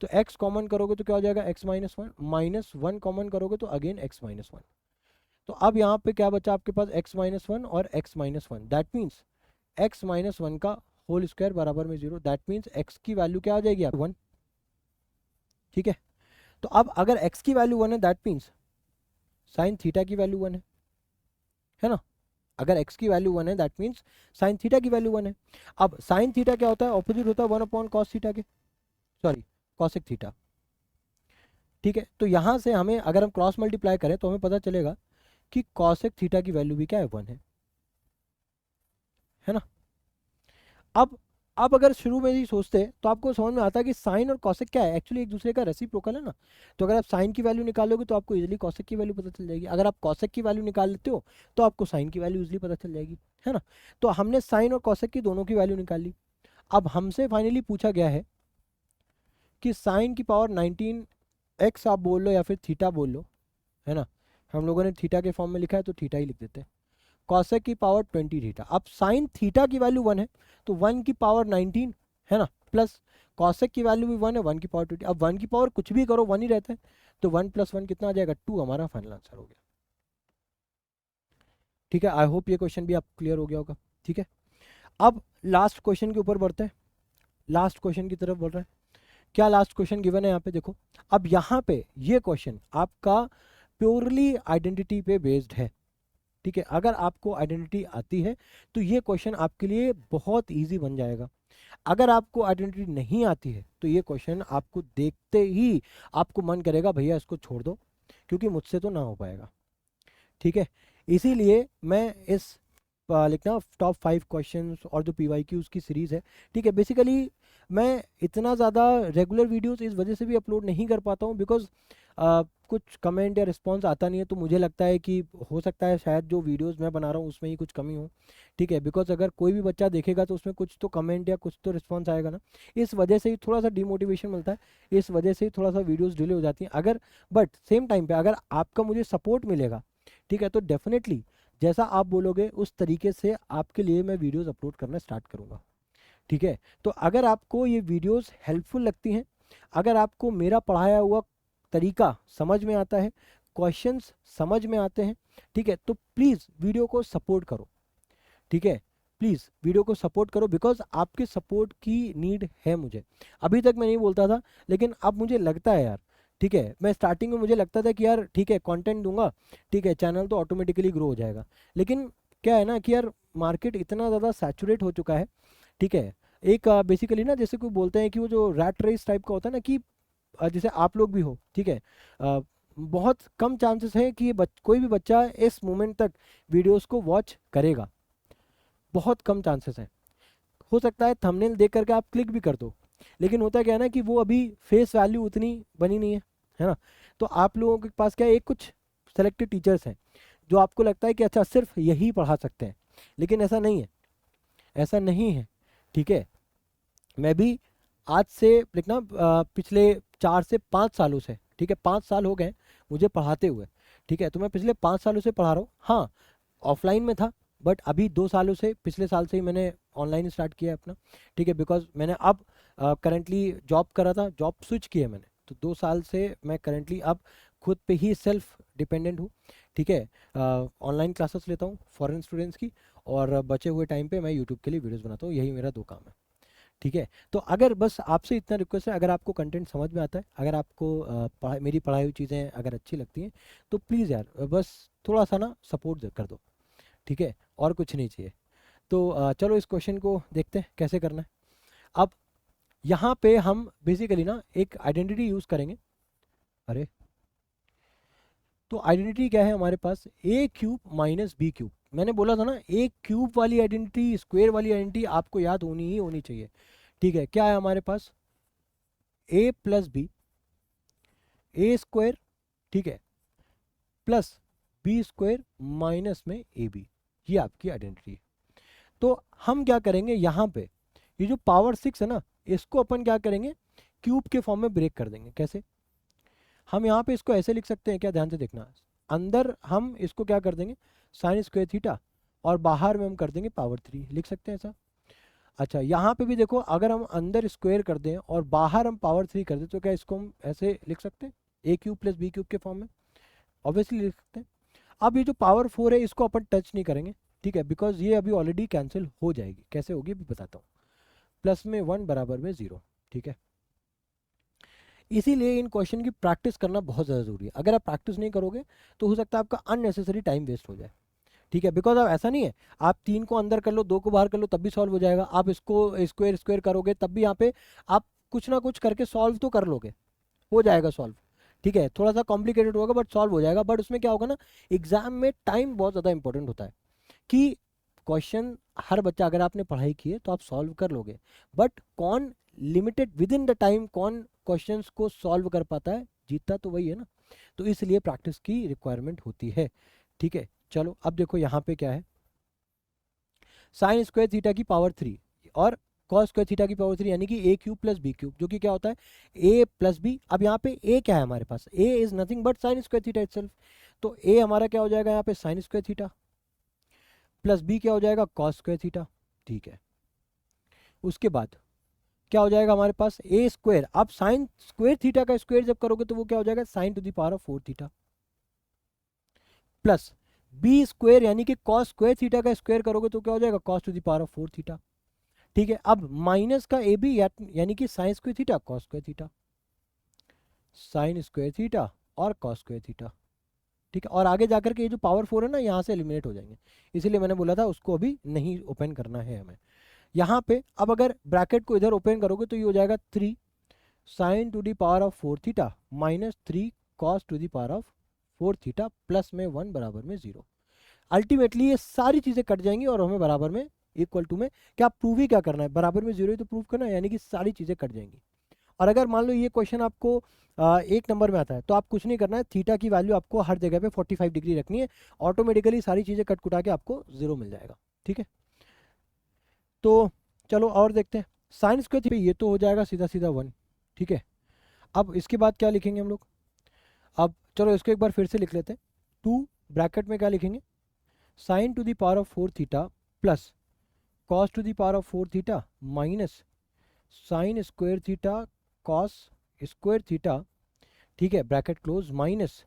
तो x कॉमन करोगे तो क्या हो जाएगा x माइनस वन, -1 कॉमन करोगे तो अगेन x माइनस वन। तो अब यहाँ पे क्या बचा आपके पास x माइनस वन और x minus one, that means x minus one का होल स्क्वायर बराबर में 0, दैट मीन्स x की वैल्यू क्या आ जाएगी 1। ठीक है, तो अब अगर x की वैल्यू 1 है दैट मीन्स साइन थीटा की वैल्यू 1 है ना। अगर x की वैल्यू 1 है दैट मीन्स साइन थीटा की वैल्यू 1 है। अब साइन थीटा क्या होता है, ऑपोजिट होता है 1 अपॉन कॉस थीटा के, सॉरी कॉसेक थीटा। ठीक है, तो यहाँ से हमें अगर हम क्रॉस मल्टीप्लाई करें तो हमें पता चलेगा कि कॉसेक थीटा की वैल्यू भी क्या है 1 है ना। अब अगर शुरू में ही सोचते तो आपको समझ में आता है कि साइन और कॉसेक क्या है, एक्चुअली एक दूसरे का रेसिप्रोकल है ना। तो अगर आप साइन की वैल्यू निकालोगे तो आपको इजीली कॉसेक की वैल्यू पता चल जाएगी, अगर आप कॉसेक की वैल्यू निकाल लेते हो तो आपको साइन की वैल्यू इजीली पता चल जाएगी, है ना। तो हमने साइन और कॉसेक की दोनों की वैल्यू निकाल ली। अब हमसे फाइनली पूछा गया है कि साइन की पावर 19 एक्स आप बोल लो या फिर थीटा बोल लो, है ना। हम लोगों ने थीटा के फॉर्म में लिखा है तो थीटा ही लिख देते हैं। कॉसेक की पावर 20 थीटा, अब साइन थीटा की वैल्यू 1 है तो 1 की पावर 19 है ना, प्लस कॉसेक की वैल्यू भी 1 है, 1 की पावर 20। अब 1 की पावर कुछ भी करो 1 ही रहता है, तो 1 + 1 कितना आ जाएगा 2, हमारा फाइनल आंसर हो गया। ठीक है, आई होप ये क्वेश्चन भी आप क्लियर हो गया होगा। ठीक है, अब लास्ट क्वेश्चन के ऊपर बढ़ते हैं, लास्ट क्वेश्चन की तरफ बढ़ रहे हैं। क्या लास्ट क्वेश्चन गिवन है यहाँ पे देखो। अब यहाँ पे ये क्वेश्चन आपका प्योरली आइडेंटिटी पे बेस्ड है। ठीक है, अगर आपको आइडेंटिटी आती है तो ये क्वेश्चन आपके लिए बहुत इजी बन जाएगा। अगर आपको आइडेंटिटी नहीं आती है तो ये क्वेश्चन आपको देखते ही आपको मन करेगा भैया इसको छोड़ दो, क्योंकि मुझसे तो ना हो पाएगा। ठीक है, इसीलिए मैं इस लिखना टॉप 5 क्वेश्चंस और जो PYQs की सीरीज़ है। ठीक है, बेसिकली मैं इतना ज़्यादा रेगुलर वीडियोस इस वजह से भी अपलोड नहीं कर पाता हूँ बिकॉज कुछ कमेंट या रिस्पांस आता नहीं है, तो मुझे लगता है कि हो सकता है शायद जो वीडियोस मैं बना रहा हूँ उसमें ही कुछ कमी हो। ठीक है, बिकॉज अगर कोई भी बच्चा देखेगा तो उसमें कुछ तो कमेंट या कुछ तो रिस्पांस आएगा ना, इस वजह से ही थोड़ा सा डिमोटिवेशन मिलता है, इस वजह से ही थोड़ा सा वीडियोज़ डिले हो जाती हैं। अगर बट सेम टाइम पर अगर आपका मुझे सपोर्ट मिलेगा, ठीक है, तो डेफिनेटली जैसा आप बोलोगे उस तरीके से आपके लिए मैं वीडियोज़ अपलोड करना स्टार्ट करूँगा। ठीक है, तो अगर आपको ये वीडियोस हेल्पफुल लगती हैं, अगर आपको मेरा पढ़ाया हुआ तरीका समझ में आता है, क्वेश्चंस समझ में आते हैं, ठीक है, तो प्लीज़ वीडियो को सपोर्ट करो। ठीक है, प्लीज़ वीडियो को सपोर्ट करो बिकॉज आपके सपोर्ट की नीड है मुझे। अभी तक मैं नहीं बोलता था, लेकिन अब मुझे लगता है यार, ठीक है, मैं स्टार्टिंग में मुझे लगता था कि यार ठीक है कंटेंट दूंगा, ठीक है, चैनल तो ऑटोमेटिकली ग्रो हो जाएगा, लेकिन क्या है ना कि यार मार्केट इतना ज़्यादा सैचुरेट हो चुका है। ठीक है, एक बेसिकली ना जैसे कोई बोलते हैं कि वो जो रैट रेस टाइप का होता है ना, कि जैसे आप लोग भी हो, ठीक है, बहुत कम चांसेस है कि कोई भी बच्चा इस मोमेंट तक वीडियोस को वॉच करेगा, बहुत कम चांसेस हैं। हो सकता है थंबनेल देख करके आप क्लिक भी कर दो, लेकिन होता क्या है ना कि वो अभी फेस वैल्यू उतनी बनी नहीं है ना। तो आप लोगों के पास क्या है, एक कुछ सेलेक्टेड टीचर्स हैं जो आपको लगता है कि अच्छा सिर्फ यही पढ़ा सकते हैं, लेकिन ऐसा नहीं है, ऐसा नहीं है। ठीक है, मैं भी आज से लिखना पिछले 4 से 5 सालों से, ठीक है, 5 साल हो गए मुझे पढ़ाते हुए। ठीक है, तो मैं पिछले 5 सालों से पढ़ा रहा हूँ। हाँ, ऑफलाइन में था, बट अभी 2 सालों से, पिछले साल से ही मैंने ऑनलाइन स्टार्ट किया है अपना। ठीक है, बिकॉज मैंने अब करंटली जॉब कर रहा था, जॉब स्विच किया है मैंने, तो 2 साल से मैं करंटली अब खुद पे ही सेल्फ डिपेंडेंट हूँ। ठीक है, ऑनलाइन क्लासेस लेता हूँ फॉरेन स्टूडेंट्स की, और बचे हुए टाइम पे मैं यूट्यूब के लिए वीडियोस बनाता हूँ, यही मेरा 2 काम है। ठीक है, तो अगर बस आपसे इतना रिक्वेस्ट है, अगर आपको कंटेंट समझ में आता है, अगर आपको मेरी पढ़ाई हुई चीज़ें अगर अच्छी लगती हैं, तो प्लीज़ यार बस थोड़ा सा ना सपोर्ट कर दो। ठीक है, और कुछ नहीं चाहिए। तो चलो इस क्वेश्चन को देखते हैं कैसे करना है। अब यहाँ पे हम बेसिकली ना एक आइडेंटिटी यूज़ करेंगे। अरे, तो आइडेंटिटी क्या है हमारे पास, ए क्यूब माइनस बी क्यूब। मैंने बोला था ना, ए क्यूब वाली आइडेंटिटी, स्क्वायर वाली आइडेंटिटी आपको याद होनी ही होनी चाहिए। ठीक है, क्या है हमारे पास, ए प्लस बी, ए स्क्वायर, ठीक है, प्लस बी स्क्वायर माइनस में ए बी, ये आपकी आइडेंटिटी है। तो हम क्या करेंगे यहाँ पे, ये जो पावर 6 है ना, इसको अपन क्या करेंगे, क्यूब के फॉर्म में ब्रेक कर देंगे। कैसे, हम यहाँ पे इसको ऐसे लिख सकते हैं क्या, ध्यान से देखना, अंदर हम इसको क्या कर देंगे साइन स्क्वायर थीटा, और बाहर में हम कर देंगे पावर 3, लिख सकते हैं ऐसा। अच्छा, यहाँ पे भी देखो, अगर हम अंदर स्क्वायर कर दें और बाहर हम पावर 3 कर दें, तो क्या इसको हम ऐसे लिख सकते हैं, ए क्यूब प्लस बी क्यूब के फॉर्म में, ऑब्वियसली लिख सकते हैं। अब ये जो पावर 4 है इसको अपन टच नहीं करेंगे, ठीक है, बिकॉज ये अभी ऑलरेडी कैंसिल हो जाएगी। कैसे होगी भी बताता हूँ, प्लस में 1 बराबर में 0। ठीक है, इसीलिए इन क्वेश्चन की प्रैक्टिस करना बहुत ज़्यादा ज़रूरी है। अगर आप प्रैक्टिस नहीं करोगे तो हो सकता है आपका अननेसेसरी टाइम वेस्ट हो जाए। ठीक है, बिकॉज अब ऐसा नहीं है आप 3 को अंदर कर लो, 2 को बाहर कर लो, तब भी सॉल्व हो जाएगा। आप इसको स्क्वायर स्क्वायर करोगे तब भी यहाँ पे आप कुछ ना कुछ करके सॉल्व तो कर लोगे, हो जाएगा सॉल्व। ठीक है, थोड़ा सा कॉम्प्लिकेटेड होगा बट सॉल्व हो जाएगा। बट उसमें क्या होगा ना, एग्जाम में टाइम बहुत ज़्यादा इंपॉर्टेंट होता है कि क्वेश्चन हर बच्चा, अगर आपने पढ़ाई की है तो आप सॉल्व कर लोगे, बट कौन limited with in the time कौन क्वेश्चंस को सॉल्व कर पाता है, जीतता तो वही है ना। तो इसलिए प्रैक्टिस की रिक्वायरमेंट होती है। ठीक है, चलो अब देखो यहाँ पे क्या है, साइन स्क्वायर थीटा की पावर 3 और कॉस स्क्वायर थीटा की पावर 3, यानी कि ए क्यूब प्लस बी क्यूब, जो कि क्या होता है ए प्लस बी। अब यहाँ पे ए क्या है हमारे पास, A is nothing but sine square theta itself. तो ए हमारा क्या हो जाएगा यहाँ पे sine square theta, plus B क्या हो जाएगा कॉस स्क्वायर थीटा। ठीक है, उसके बाद क्या हो जाएगा हमारे पास ए स्क्वायर, अब साइन स्क्वायर थीटा का स्क्वायर जब करोगे तो वो क्या हो जाएगा sine to the power of 4 theta, plus B square यानी कि कॉस स्क्वायर थीटा का स्क्वायर करोगे तो क्या हो जाएगा cos to the power of 4 theta. ठीक है, अब माइनस का ए बी यानी कि sine square theta cos square theta, sine square theta और कॉस स्क्वायर थीटा। ठीक है, और आगे जाकर के ये जो पावर 4 है ना, यहाँ से एलिमिनेट हो जाएंगे, इसीलिए मैंने बोला था उसको अभी नहीं ओपन करना है हमें। यहाँ पे अब अगर ब्रैकेट को इधर ओपन करोगे तो ये हो जाएगा 3 sine to the power of 4 theta minus 3 cos to the power of 4 theta, plus में 1 बराबर में 0। अल्टीमेटली ये सारी चीज़ें कट जाएंगी और हमें बराबर में इक्वल टू में क्या प्रूव ही क्या करना है, बराबर में 0 ही तो प्रूव करना है, यानी कि सारी चीज़ें कट जाएंगी। और अगर मान लो ये क्वेश्चन आपको 1 नंबर में आता है तो आप कुछ नहीं करना है, थीटा की वैल्यू आपको हर जगह पे 45 डिग्री रखनी है, ऑटोमेटिकली सारी चीज़ें कट कुटा के आपको 0 मिल जाएगा। ठीक है, तो चलो और देखते हैं। साइन स्क्वायर पे ये तो हो जाएगा सीधा सीधा 1। ठीक है, अब इसके बाद क्या लिखेंगे हम लोग, अब चलो इसको एक बार फिर से लिख लेते हैं। 2 ब्रैकेट में क्या लिखेंगे, sign to the power of 4 theta plus cos to the power of 4 theta minus sign square theta cos square theta, ठीक है, bracket close, minus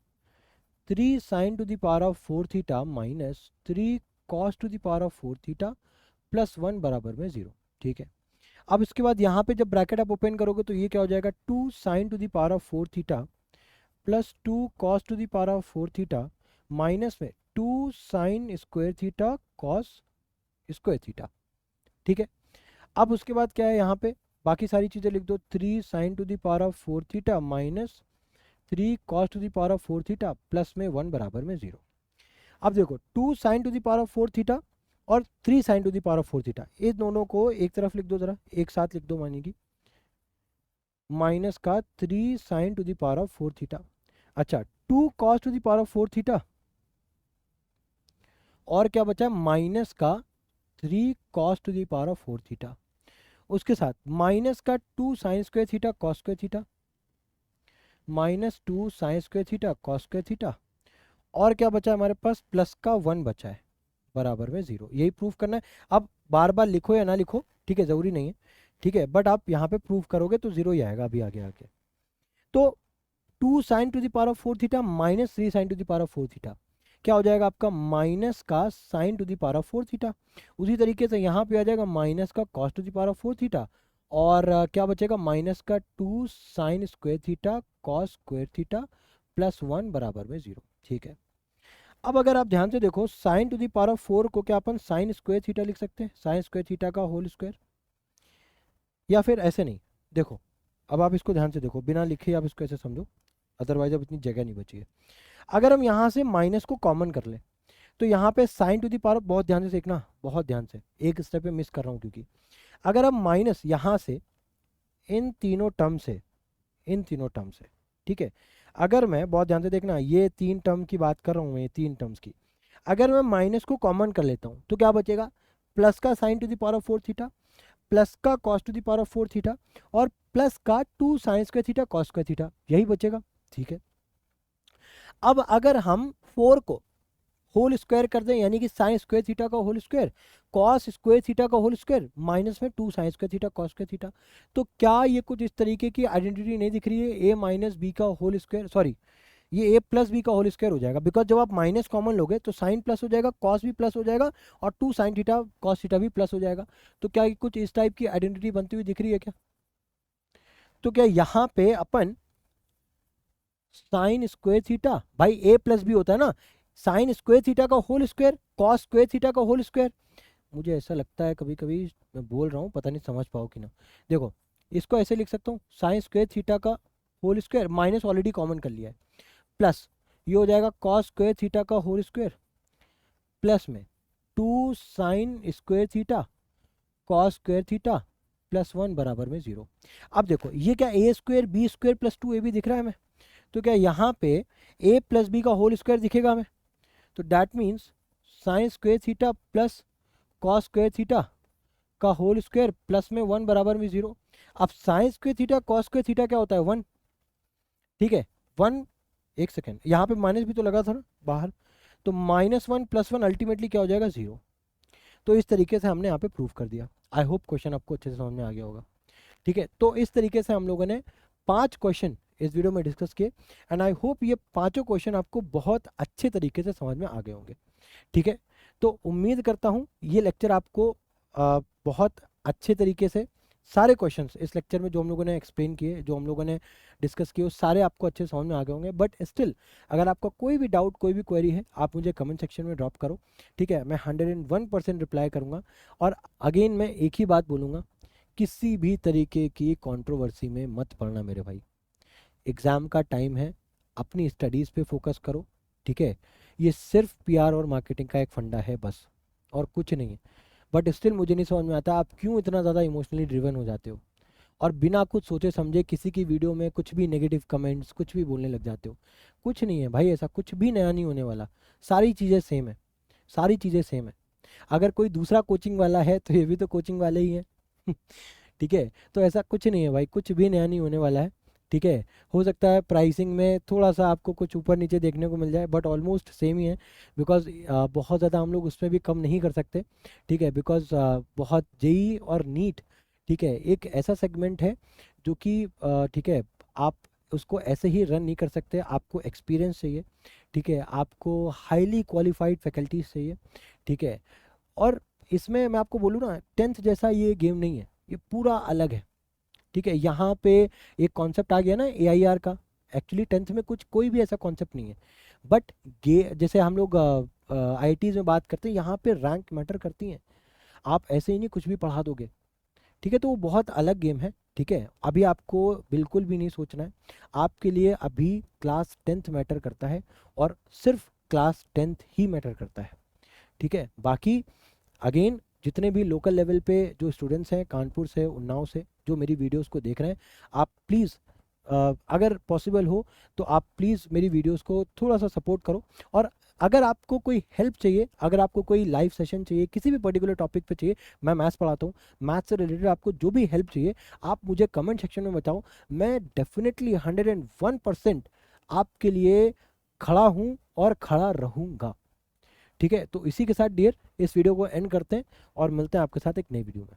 3 sine to the power of 4 theta minus 3 cos to the power of 4 theta plus 1 बराबर में 0। ठीक है, अब इसके बाद यहाँ पे जब ब्रैकेट आप ओपन करोगे तो ये क्या हो जाएगा, 2 sign to the power of 4 theta plus 2 cos to the power of 4 theta minus में 2 sine square theta cos square theta. ठीक है, अब उसके बाद क्या है, यहाँ पे बाकी सारी चीज़ें लिख दो, 3 sine to the power of 4 theta minus 3 cos to the power of 4 theta plus में 1 बराबर में 0। अब देखो 2 sign to the power of 4 theta और 3 sine to the power of 4 theta, इस दोनों को एक तरफ लिख दो, जरा एक साथ लिख दो, मानिए कि माइनस का 3 sine to the power of 4 theta, अच्छा 2 cos to the power of 4 theta, और क्या बचा, माइनस का 3 cos to the power of 4 theta, उसके साथ माइनस का 2 sine square theta cos square theta minus 2 sine square theta cos square theta, और क्या बचा हमारे पास, प्लस का 1 बचा है बराबर में 0। यही प्रूफ करना है। अब बार बार लिखो या ना लिखो, ठीक है, ज़रूरी नहीं है, ठीक है, बट आप यहाँ पे प्रूफ करोगे तो 0 ही आएगा अभी आगे आके। तो 2 sign to the power of 4 theta minus 3 sine to the power of 4 theta क्या हो जाएगा आपका, माइनस का sine to the power of 4 theta, उसी तरीके से यहाँ पे आ जाएगा माइनस का cos to the power of 4 theta, और क्या बचेगा, माइनस का 2 sine square theta cos square theta plus 1 बराबर में 0। ठीक है, अब अगर आप ध्यान से देखो, sign to the power of 4 को क्या अपन साइन स्क्वायर थीटा लिख सकते हैं, साइन स्क्वायर थीटा का होल स्क्वायर, या फिर ऐसे नहीं, देखो अब आप इसको ध्यान से देखो, बिना लिखे आप इसको ऐसे समझो, अदरवाइज अब इतनी जगह नहीं बची है। अगर हम यहाँ से माइनस को कॉमन कर ले तो यहाँ पे साइन टू दी पावर, बहुत ध्यान से देखना, बहुत ध्यान से, एक स्टेप पे मिस कर रहा हूँ, क्योंकि अगर हम माइनस यहाँ से इन तीनों टर्म से, ठीक है, अगर मैं, बहुत ध्यान से देखना, ये 3 टर्म की बात कर रहा हूँ मैं, ये 3 टर्म्स की, अगर मैं माइनस को कॉमन कर लेता हूँ तो क्या बचेगा, प्लस का sine to the power of 4 theta plus का cos to the power of 4 theta और प्लस का 2 sine square theta cos square theta, यही बचेगा। ठीक है, अब अगर हम 4 को होल स्क्वायर कर दें, यानी कि साइन स्क्वायर थीटा का whole square cos square theta का होल स्क्वायर माइनस में 2 sine square theta cos square theta, तो क्या ये कुछ इस तरीके की आइडेंटिटी नहीं दिख रही है, ए माइनस बी का होल स्क्वायर, सॉरी ये ए प्लस बी का होल स्क्वायर हो जाएगा, बिकॉज जब आप माइनस कॉमन लोगे तो साइन प्लस हो जाएगा, कॉस भी प्लस हो जाएगा, और 2 साइन थीटा कॉस थीटा भी प्लस हो जाएगा। तो क्या ये कुछ इस टाइप की आइडेंटिटी बनती हुई दिख रही है क्या, तो क्या यहाँ पे अपन साइन स्क्वायर थीटा, भाई ए प्लस बी होता है ना, साइन स्क्वायर थीटा का whole square cos square theta का होल स्क्वायर, मुझे ऐसा लगता है कभी कभी मैं बोल रहा हूँ, पता नहीं समझ पाओ कि ना, देखो इसको ऐसे लिख सकता हूँ, साइन स्क्वायर थीटा का whole square, minus already common कर लिया है, प्लस ये हो जाएगा कॉस स्क्वायर थीटा का होल स्क्वायर प्लस में 2 sine square theta cos square theta plus 1 बराबर में 0। अब देखो ये क्या, A square B square plus 2 A B दिख रहा है हमें, तो क्या यहाँ पे ए प्लस बी का होल स्क्वायर दिखेगा हमें, तो that means sign square theta plus cos square theta का होल स्क्वायर प्लस में 1 बराबर में 0। अब sine square theta cos square theta क्या होता है, 1, ठीक है, 1, एक सेकेंड, यहाँ पे माइनस भी तो लगा था ना बाहर, तो -1 + 1 अल्टीमेटली क्या हो जाएगा, 0। तो इस तरीके से हमने यहाँ पे प्रूफ कर दिया। आई होप क्वेश्चन आपको अच्छे से समझ में आ गया होगा। ठीक है, तो इस तरीके से हम लोगों ने 5 क्वेश्चन इस वीडियो में डिस्कस किए, एंड आई होप ये 5 क्वेश्चन आपको बहुत अच्छे तरीके से समझ में आ गए होंगे। ठीक है, तो उम्मीद करता हूँ ये लेक्चर आपको बहुत अच्छे तरीके से, सारे क्वेश्चंस इस लेक्चर में जो हम लोगों ने एक्सप्लेन किए, जो हम लोगों ने डिस्कस किए, वो सारे आपको अच्छे समझ में आ गए होंगे। बट स्टिल अगर आपका कोई भी डाउट, कोई भी क्वेरी है, आप मुझे कमेंट सेक्शन में ड्रॉप करो, ठीक है, मैं 101% रिप्लाई करूँगा। और अगेन मैं एक ही बात बोलूँगा, किसी भी तरीके की कंट्रोवर्सी में मत पड़ना मेरे भाई, एग्ज़ाम का टाइम है, अपनी स्टडीज़ पे फोकस करो। ठीक है, ये सिर्फ पीआर और मार्केटिंग का एक फंडा है बस, और कुछ नहीं है। बट स्टिल मुझे नहीं समझ में आता आप क्यों इतना ज़्यादा इमोशनली ड्रिवन हो जाते हो और बिना कुछ सोचे समझे किसी की वीडियो में कुछ भी नेगेटिव कमेंट्स कुछ भी बोलने लग जाते हो। कुछ नहीं है भाई, ऐसा कुछ भी नया नहीं होने वाला। सारी चीज़ें सेम है, सारी चीज़ें सेम है। अगर कोई दूसरा कोचिंग वाला है तो ये भी तो कोचिंग वाले ही हैं। ठीक है, तो ऐसा कुछ नहीं है भाई, कुछ भी नया नहीं होने वाला है। ठीक है, हो सकता है प्राइसिंग में थोड़ा सा आपको कुछ ऊपर नीचे देखने को मिल जाए, बट ऑलमोस्ट सेम ही है। बिकॉज बहुत ज़्यादा हम लोग उसमें भी कम नहीं कर सकते। ठीक है, बिकॉज बहुत जेई और नीट, ठीक है, एक ऐसा सेगमेंट है जो कि ठीक है, आप उसको ऐसे ही रन नहीं कर सकते, आपको एक्सपीरियंस चाहिए। ठीक है, आपको हाईली क्वालिफाइड फैकल्टीज चाहिए। ठीक है, और इसमें मैं आपको बोलूँ ना, टेंथ जैसा ये गेम नहीं है, ये पूरा अलग है। ठीक है, यहाँ पे एक कॉन्सेप्ट आ गया ना AIR का। एक्चुअली टेंथ में कुछ कोई भी ऐसा कॉन्सेप्ट नहीं है, बट गे जैसे हम लोग IITs में बात करते हैं, यहाँ पे रैंक मैटर करती हैं। आप ऐसे ही नहीं कुछ भी पढ़ा दोगे। ठीक है, तो वो बहुत अलग गेम है। ठीक है, अभी आपको बिल्कुल भी नहीं सोचना है। आपके लिए अभी क्लास 10th मैटर करता है, और सिर्फ क्लास 10th ही मैटर करता है। ठीक है, बाकी अगेन जितने भी लोकल लेवल पे जो स्टूडेंट्स हैं कानपुर से, उन्नाव से, जो मेरी वीडियोस को देख रहे हैं, आप प्लीज़ अगर पॉसिबल हो तो आप प्लीज़ मेरी वीडियोस को थोड़ा सा सपोर्ट करो। और अगर आपको कोई हेल्प चाहिए, अगर आपको कोई लाइव सेशन चाहिए, किसी भी पर्टिकुलर टॉपिक पे चाहिए, मैं मैथ्स पढ़ाता हूँ, मैथ्स से रिलेटेड आपको जो भी हेल्प चाहिए आप मुझे कमेंट सेक्शन में बताओ। मैं डेफिनेटली 101% आपके लिए खड़ा हूँ और खड़ा रहूँगा। ठीक है, तो इसी के साथ डियर इस वीडियो को एंड करते हैं और मिलते हैं आपके साथ एक नई वीडियो में।